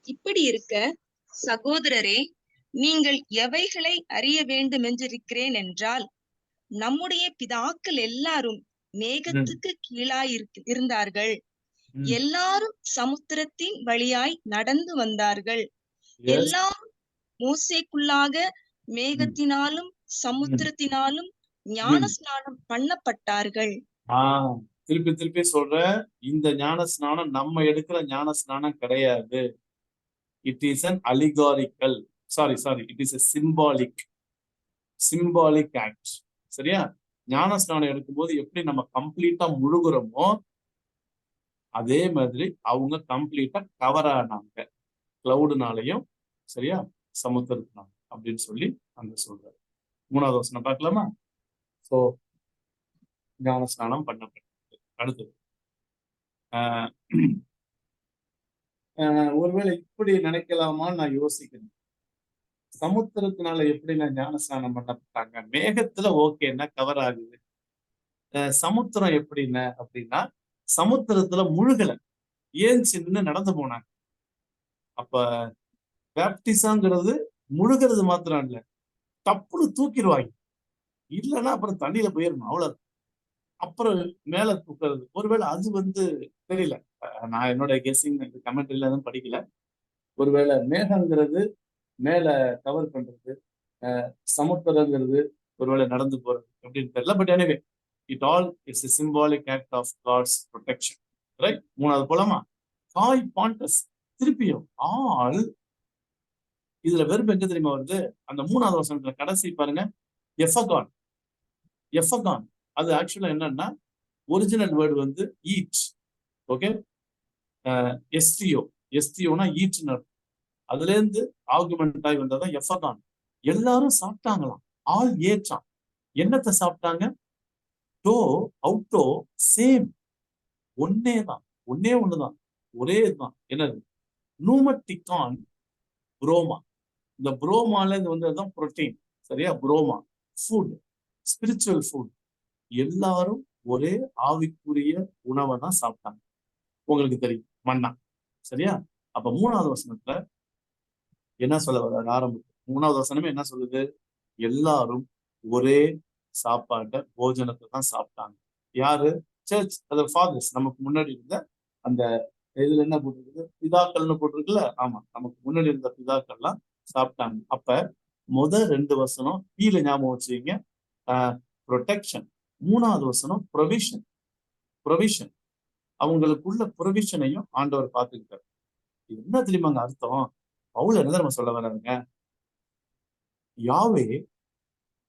இப்படி இருக்க சகோதரரே, நீங்கள் எவைகளை அறிய வேண்டும் என்றிருக்கிறேன் என்றால், நம்முடைய பிதாக்கள் எல்லாரும் மேகத்துக்கு கீழாய் இருந்தார்கள். எல்லாரும் சமுத்திரத்தின் வழியாய் நடந்து வந்தார்கள். எல்லாரும் மோசேக்குள்ளாக மேகத்தினாலும் சமுத்திரத்தினாலும் ஞானஸ்நானம் பண்ணப்பட்டார்கள். திருப்பி சொல்ற, இந்த ஞானஸ்நானம் நம்ம எடுக்கிற ஞானஸ்நானம் கிடையாது. It is an allegorical, sorry, it is a symbolic act. சரியா? ஞானஸ்நானம் எடுக்கும்போது எப்படி நம்ம கம்ப்ளீட்டா முழுகுறோமோ அதே மாதிரி அவங்க கம்ப்ளீட்டா கவர் ஆனாங்க, கிளவுடுனாலையும், சரியா, சமுத்திரத்தினாலும் அப்படின்னு சொல்லி அங்க சொல்றாரு. 3வது வசனம் பார்க்கலாமா? சோ ஞானஸ்நானம் பண்ணப்பட்டது. அடுத்தது ஒருவேளை இப்படி நினைக்கலாமான்னு நான் யோசிக்கிறேன். சமுத்திரத்தினால எப்படி நான் ஞானஸ்நானம் பண்ணப்பட்டாங்க? மேகத்துல ஓகேன்னா கவர் ஆகுது. சமுத்திரம் எப்படின்னா அப்படின்னா சமுத்திரத்துல முழுகல, ஏன் சின்ன நடந்து போனாங்க. அப்ப பேப்டிசம்ங்கிறது முழுகிறது மாத்திரம் இல்ல, தப்புன்னு தூக்கிடுவாங்க. இல்லைன்னா அப்புறம் தண்ணியில போயிடணும், அவ்வளவு. அப்புறம் மேல தூக்குறது, ஒருவேளை அது தெரியல. நான் என்னோட கெஸ்ஸிங் கமெண்ட்ரில எதுவும் படிக்கல. ஒருவேளை மேகங்கிறது மேல கவர் பண்றது, சமுத்திரங்கிறது ஒருவேளை நடந்து போறது அப்படின்னு தெரியல. But anyway it all it's a symbolic act of God's protection. Right? 3வது போலாமா? காய் பாண்டஸ். திருப்பியும் ஆல், இதுல வெறும் எங்க தெரியுமா வருது? அந்த 3வது வசனத்துல கடைசி பாருங்க, எஃபகான். அது ஆக்சுவலா என்னன்னா ஒரிஜினல் வேர்டு ஈட். ஓகே. எஸ்டியோனா ஈட்னு. அதுல இருந்து ஆர்குமெண்ட் ஆகி வந்ததான் எஃபகான். எல்லாரும் சாப்பிட்டாங்களாம். ஆல் ஏற்றான். என்னத்தை சாப்பிட்டாங்க? டோ அவுட்டோ சேம், ஒண்ணுதான், ஒரே இதுதான். என்னது? நூமட்டிகான் புரோமா. இந்த புரோமால இது வந்ததுதான் புரோட்டீன், சரியா? புரோமா ஃபுட், ஸ்பிரிச்சுவல் ஃபுட். எல்லாரும் ஒரே ஆவிக்குரிய உணவை தான் சாப்பிட்டாங்க. உங்களுக்கு தெரியும், மன்னா, சரியா? அப்ப 3வது வசனத்துல என்ன சொல்ல வர ஆரம்பிக்கும்? 3வது வசனமே என்ன சொல்லுது? எல்லாரும் ஒரே சாப்பாட்டை போஜனத்தை தான் சாப்பிட்டாங்க. யாரு? சர்ச், அது ஃபாதர்ஸ். நமக்கு முன்னாடி இருந்த அந்த இதுல என்ன போட்டிருக்குது? பிதாக்கள்னு போட்டிருக்குல்ல. ஆமா, நமக்கு முன்னாடி இருந்த பிதாக்கள்லாம் சாப்பிட்டாங்க. அப்ப 2 வசனம் கீழே ஞாபகம் வச்சுங்க, ப்ரொடெக்ஷன். 3வது வசனம் ப்ரொவிஷன். ப்ரொவிஷன், அவங்களுக்குள்ள ப்ரொவிஷனையும் ஆண்டவர் பார்த்துக்கிட்டார். என்ன தெரியுமாங்க அர்த்தம்? பவுல் என்ன நம்ம சொல்ல வர்றாங்க? யாவே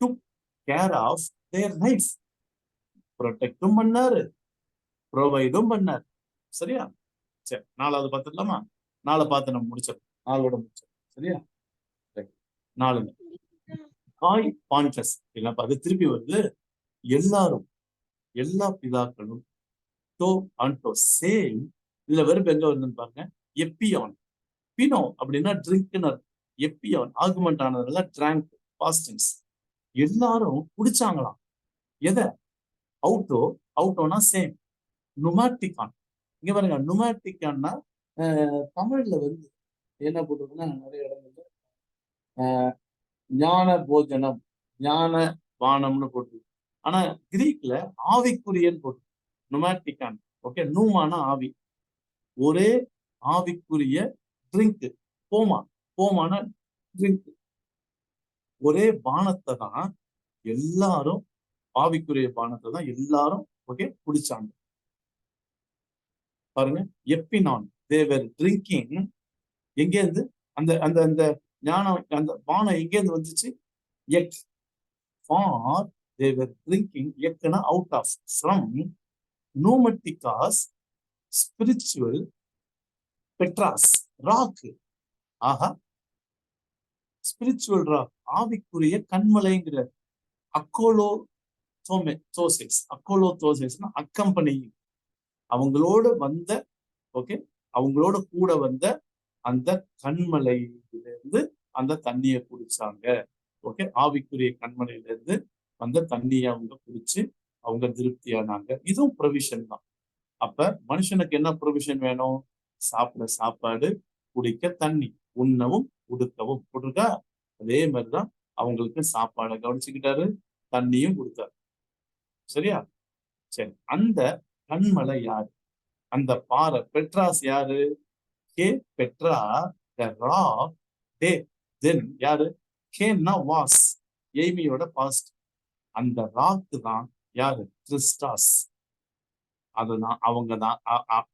took care of their life. ப்ரொடெக்டும் பண்ணாரு, ப்ரொவைடும் பண்ணாரு. சரியா? சரி, 4வது பார்த்துடலாமா? 4 பார்த்து நம்ம முடிச்சிடலாம். 4ஓட முடிச்சிடலாம். சரியா? 4 காய் பான்டஸ் இல்லப்பா, அது திருப்பி வருது. எல்லாரும், எல்லா பிதாக்களும் டோ அண்டோ சேம். இதுல வெறும் எங்க வருதுன்னு பாருங்க, எப்பியான். பினோ அப்படின்னா ட்ரிங்க்னர். எப்பியான் ஆர்குமெண்ட் ஆனதுல ட்ராங்க், பாஸ்டன்ஸ். எல்லாரும் குடிச்சாங்களாம். எதை? அவுட்டோ. அவுட்டோனா சேம். நுமாட்டிகான். இங்க பாருங்க, நுமாட்டிகான்னா தமிழ்ல வந்து என்ன போட்டிருக்குன்னா நிறைய இடங்கள்ல ஞான போஜனம், ஞான பானம்னு போட்டிருக்கு. ஆனா கிரீக்ல ஆவிக்குரியன்னு போட்டு நுமாட்டிகான். ஓகே, நூமான ஆவி, ஒரே ஆவிக்குரிய ட்ரிங்க். போமா, போமான ட்ரிங்க், ஒரே பானத்தை தான் எல்லாரும், ஆவிக்குரிய பானத்தை தான் எல்லாரும் ஓகே குடிச்சாங்க. பாருங்க, எப்பினான், தேவர் ட்ரிங்கிங். எங்கேருந்து அந்த அந்த அந்த ஞானம், அந்த பானம் எங்கேருந்து வந்துச்சு? எக். ஃபார் தேவர் ட்ரிங்கிங், எக்னா அவுட் ஆஃப், ஃப்ரம் நூமட்டிகாஸ் ஸ்பிரிச்சுவல் பெட்ராஸ், ராக். ஆஹா, ஸ்பிரிச்சுவல் ராக், ஆவிக்குரிய கண்மலைங்கிற. அக்கோலோ தோசைஸ், அக்கோலோ தோசைஸ்னா அக்கம்பனி, அவங்களோட வந்த ஓகே, அவங்களோட கூட வந்த அந்த கண்மலையிலிருந்து அந்த தண்ணியை குடிச்சாங்க. ஓகே, ஆவிக்குரிய கண்மலையில இருந்து வந்த தண்ணியை அவங்க குடிச்சு அவங்க திருப்தியானாங்க. இதுவும் ப்ரொவிஷன் தான். அப்ப மனுஷனுக்கு என்ன ப்ரொவிஷன் வேணும்? சாப்பிட சாப்பாடு, குடிக்க தண்ணி, உண்ணவும் உடுக்கவும் போட்டிருக்கா. அதே மாதிரிதான் அவங்களுக்கு சாப்பாடை கவனிச்சுக்கிட்டாரு, தண்ணியும் கொடுத்தாரு. சரியா? சரி, அந்த கண்மலை யாரு? அந்த பாறை பெட்ராஸ் யாரு? கே பெட்ரா, த ராக். டே தென் யாரு? கேன்னா வாஸ், எய்மியோட பாஸ்ட். அந்த ராக்கு தான் யாரு? கிறிஸ்டாஸ். அதுதான், அவங்க தான்,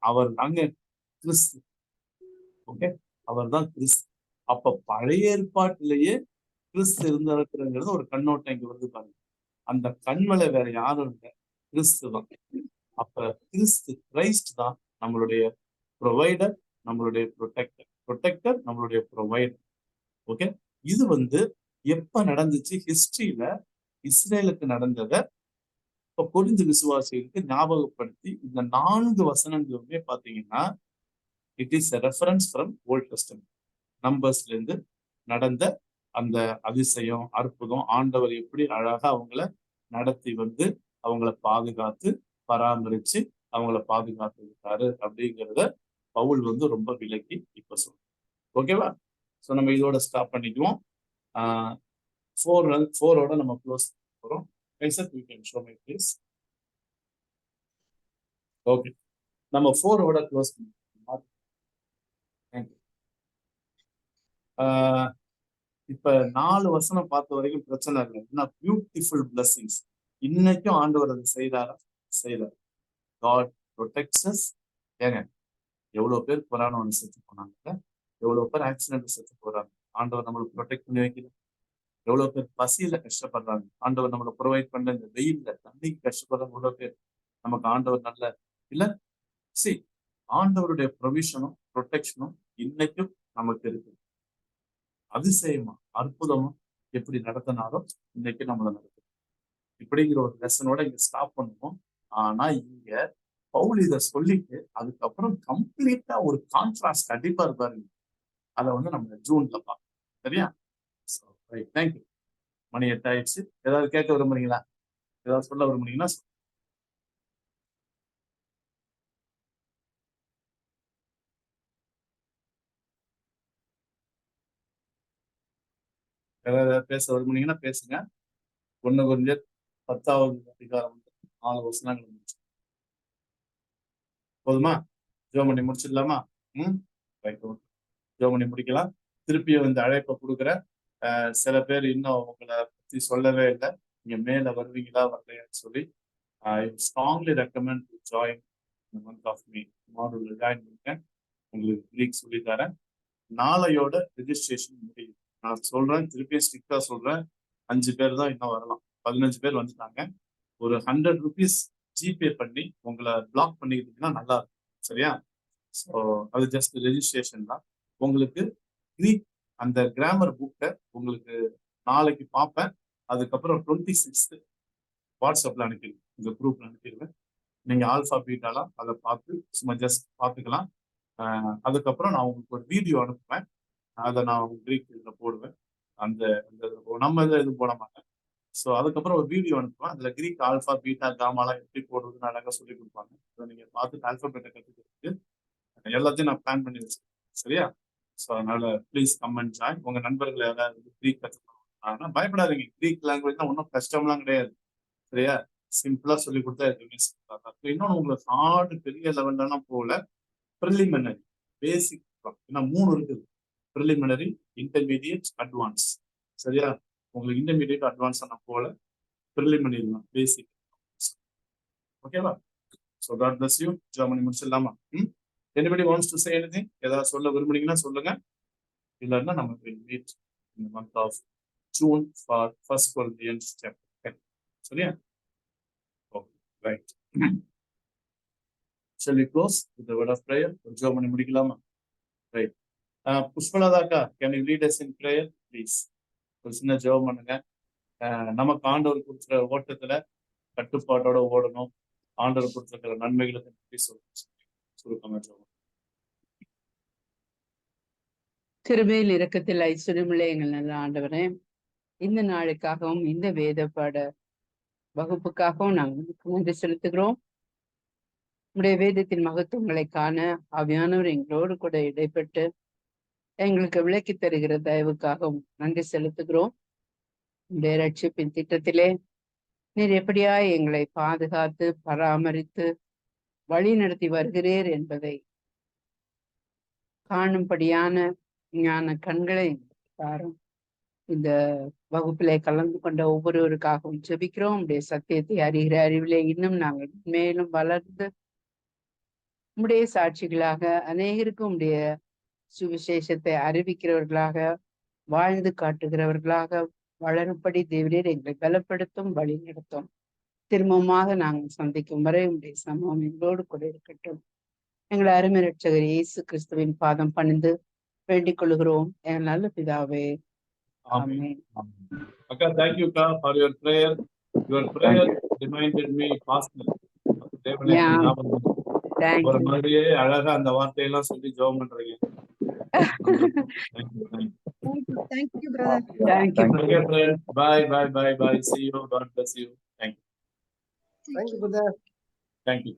அவர் தாங்க கிறிஸ்து. ஓகே, அவர் தான் கிறிஸ்து. அப்ப பழைய ஏற்பாட்டிலேயே கிறிஸ்து இருந்திருக்கிறது ஒரு கண்ணோட்டம் இங்க வருது பாருங்க. அந்த கண்மலை வேற யாரும் இல்லை, கிறிஸ்து தான். அப்ப கிறிஸ்து, கிரைஸ்ட் தான் நம்மளுடைய ப்ரொவைடர், நம்மளுடைய ப்ரொடெக்டர். ப்ரொடெக்டர் நம்மளுடைய ப்ரொவைடர். ஓகே, இது வந்து எப்ப நடந்துச்சு? ஹிஸ்டரியில இஸ்ரேலுக்கு நடந்ததை இப்ப கொரிந்து விசுவாசிகளுக்கு ஞாபகப்படுத்தி இந்த 4 வசனங்களுமே பாத்தீங்கன்னா it is a reference from Old Testament. நம்பர்ஸ்ல இருந்து நடந்த அந்த அதிசயம், அற்புதம், ஆண்டவர் எப்படி அழகா அவங்கள நடத்தி வந்து அவங்கள பாதுகாத்து பராமரிச்சு அவங்கள பாதுகாத்து இருக்காரு அப்படிங்கிறத பவுல் வந்து ரொம்ப விளக்கி இப்ப சொல்றோம். ஓகேவா? ஸோ நம்ம இதோட ஸ்டாப் பண்ணிக்குவோம். 4ஓட நம்ம க்ளோஸ் போறோம். ஓகே, நம்ம 4ஓட க்ளோஸ் பண்ணிக்கலாம். இப்ப 4 வசனம் பார்த்த வரைக்கும் பிரச்சனை இல்லை. என்ன பியூட்டிஃபுல் பிளஸிங்ஸ். இன்னைக்கும் ஆண்டவர் அதை செய்தாரா? செய்தார். God protects us. ஏங்க, எவ்வளவு பேர் கொரோனா ஒன்று செத்து போனாங்க, எவ்வளவு பேர் ஆக்சிடென்ட் செத்து போறாங்க, ஆண்டவர் நம்மளுக்கு ப்ரொடெக்ட் பண்ணி வைக்கல. எவ்வளவு பேர் பசியில கஷ்டப்படுறாங்க, ஆண்டவர் நம்மளை ப்ரொவைட் பண்ண. இந்த வெயில்ல தண்ணிக்கு கஷ்டப்படுறாங்க எவ்வளவு பேர், நமக்கு ஆண்டவர் நல்ல இல்ல. சி, ஆண்டவருடைய ப்ரொவிஷனும் ப்ரொடெக்ஷனும் இன்னைக்கும் நமக்கு இருக்கு. அதிசயமா அற்புதமா எப்படி நடத்தினாலும் இன்னைக்கு நம்மளை நடத்தும். இப்படிங்கிற ஒரு லெசனோட இங்க ஸ்டாப் பண்ணுவோம். ஆனா இங்க பவுல் இதை சொல்லிட்டு அதுக்கப்புறம் கம்ப்ளீட்டா ஒரு கான்ட்ராஸ்ட் கண்டிப்பா இருப்பாருங்க. அதை வந்து நம்ம ஜூன்ல பார்ப்போம். சரியா? தேங்க்யூ. மணி 8 ஆயிடுச்சு. ஏதாவது கேட்க விரும்புறீங்களா? ஏதாவது சொல்ல விரும்புறீங்கன்னா யாராவது பேச விரும்புனீங்கன்னா பேசுங்க. 1 கொரிந்தியர் 10வது அதிகாரம் 4 வசனங்கள் முடிச்சு போதுமா? ஜெபம் பண்ணி முடிச்சிடலாமா? ஜெபம் பண்ணி முடிக்கலாம். திருப்பியும் இந்த அழைப்பை கொடுக்குறேன். சில பேர் இன்னும் உங்களை பத்தி சொல்லவே இல்லை, நீங்க மேல வருவீங்களா வரலையான்னு சொல்லி. I strongly recommend to join இந்த மந்த் ஆஃப் மே. மாடல்ல ஜாயின் பண்ணிருக்கேன், உங்களுக்கு கிரீக் சொல்லி தரேன். நாளையோட ரெஜிஸ்ட்ரேஷன் முடியும். நான் சொல்றேன், திருப்பியும் ஸ்ட்ரிக்டா சொல்றேன், 5 பேர் தான் இன்னும் வரலாம். 15 பேர் வந்துட்டாங்க. ஒரு 100 rupees ஜிபே பண்ணி உங்களை பிளாக் பண்ணிக்கிட்டீங்கன்னா நல்லா இருக்கும். சரியா? ஸோ அது ஜஸ்ட் ரெஜிஸ்ட்ரேஷன் தான். உங்களுக்கு கிரீக் அந்த கிராமர் புக்கை உங்களுக்கு நாளைக்கு பார்ப்பேன். அதுக்கப்புறம் 26th வாட்ஸ்அப்ல அனுப்பிடுவேன், இந்த குரூப்ல அனுப்பிடுவேன். நீங்க ஆல்ஃபா பீட்டாலாம் அதை பார்த்து சும்மா ஜஸ்ட் பார்த்துக்கலாம். அதுக்கப்புறம் நான் உங்களுக்கு ஒரு வீடியோ அனுப்புவேன், அதை நான் கிரீக் இதில் போடுவேன். அந்த நம்ம இதில் எதுவும் போட மாட்டேன். ஸோ அதுக்கப்புறம் ஒரு வீடியோ அனுப்புவேன், அதில் கிரீக் ஆல்ஃபா பீட்டா காமாலாம் எப்படி போடுறதுன்னு அழகாக சொல்லி கொடுப்பாங்க. அதை நீங்கள் பார்த்து ஆல்ஃபாபெட்டை கற்றுக்கிறதுக்கு எல்லாத்தையும் நான் பிளான் பண்ணி வச்சிருக்கேன். சரியா? ஸோ அதனால ப்ளீஸ் கம் அண்ட் ஜாயின். உங்க நண்பர்கள் யாராவது கிரீக் கற்றுக்கணும் பயப்படாதீங்க. கிரீக் லாங்குவேஜ் தான் ஒன்றும் கஷ்டம்லாம் கிடையாது. சரியா? சிம்பிளா சொல்லி கொடுத்தா எதுவுமே சிம்பிளா. இன்னொன்று உங்களுக்கு ஹார்டு பெரிய லெவல்லாம் போல, ப்ரிலிமினரி பேசிக். ஏன்னா 3 இருக்குது, ப்ரிலிமினரி, இன்டர்மீடியட், அட்வான்ஸ். சரியா? உங்களுக்கு இன்டர்மீடியட் அட்வான்ஸ் நான் போல, ப்ரிலிமினரி தான் பேசிக். ஓகேவா? So God bless you. ஜெர்மனி முடிச்சிடலாமா? Anybody wants to say anything? ஏதாவது சொல்ல விரும்புனீங்கன்னா சொல்லுங்க. இல்லைன்னா நம்ம meet in the month of June for 1 Corinthians chapter 10. சரியா? Okay, right. Shall we close with the word of prayer? ஜெர்மனி முடிக்கலாமா? Right. புஷ்பலதாக்கா, can you lead us in prayer please? ஒரு சின்ன ஜெபம் பண்ணுங்க. நமக்கு ஆண்டவர் கொடுத்துற ஓட்டத்துல கட்டுப்பாட்டோட ஓடணும். ஆண்டவர் கொடுத்துருக்கிற நன்மைகளுக்கு நன்றி சுருக்கமா ஜெபம். கிருபையில் இரக்கத்தில் ஐஸ்வர்யமுள்ள எங்கள் நல்ல ஆண்டவரே, இந்த நாளுக்காகவும் இந்த வேத பாட வகுப்புக்காகவும் நாங்கள் நன்றி செலுத்துகிறோம். உடைய வேதத்தின் மகத்துவங்களை காண ஆவியானவர் எங்களோடு கூட இடைப்பட்டு எங்களுக்கு விளக்கி தருகிற தயவுக்காகவும் நன்றி செலுத்துகிறோம். உடைய ரட்சிப்பின் திட்டத்திலே நீர் எப்படியா எங்களை பாதுகாத்து பராமரித்து வழி நடத்தி வருகிறீர் என்பதை காணும்படியான ஞான கண்களை தாரும். இந்த வகுப்பிலே கலந்து கொண்ட ஒவ்வொருவருக்காகவும் ஜெபிக்கிறோம். உடைய சத்தியத்தை அறிகிற அறிவிலே இன்னும் நாங்கள் மேலும் வளர்ந்து உடைய சாட்சிகளாக அநேகருக்கும் உடைய சுவிசேஷத்தை அறிவிக்கிறவர்களாக வாழ்ந்து காட்டுகிறவர்களாக வளரும்படி தேவரீர் எங்களை பலப்படுத்தும், வழி நடத்தும். திரும்பமாக நாங்கள் சந்திக்கும் வரை உடைய சமூகம் எங்களோடு கூட இருக்கட்டும். எங்களை அருமை ரட்சகர் இயேசு கிறிஸ்துவின் பாதம் பணிந்து வேண்டிக் கொள்கிறோம் என் நல்ல பிதாவே. ஆமென். அக்கா, thank you அக்கா for your prayer. Your prayer reminded me pastor. ஒரு மாதிரியே அழகா அந்த வார்த்தையெல்லாம் சொல்லி ஜெபம் பண்றீங்க. Thank you brother. Thank you. Okay friends, bye bye bye bye. See you. God bless you. Thank you. Thank you brother. Thank you.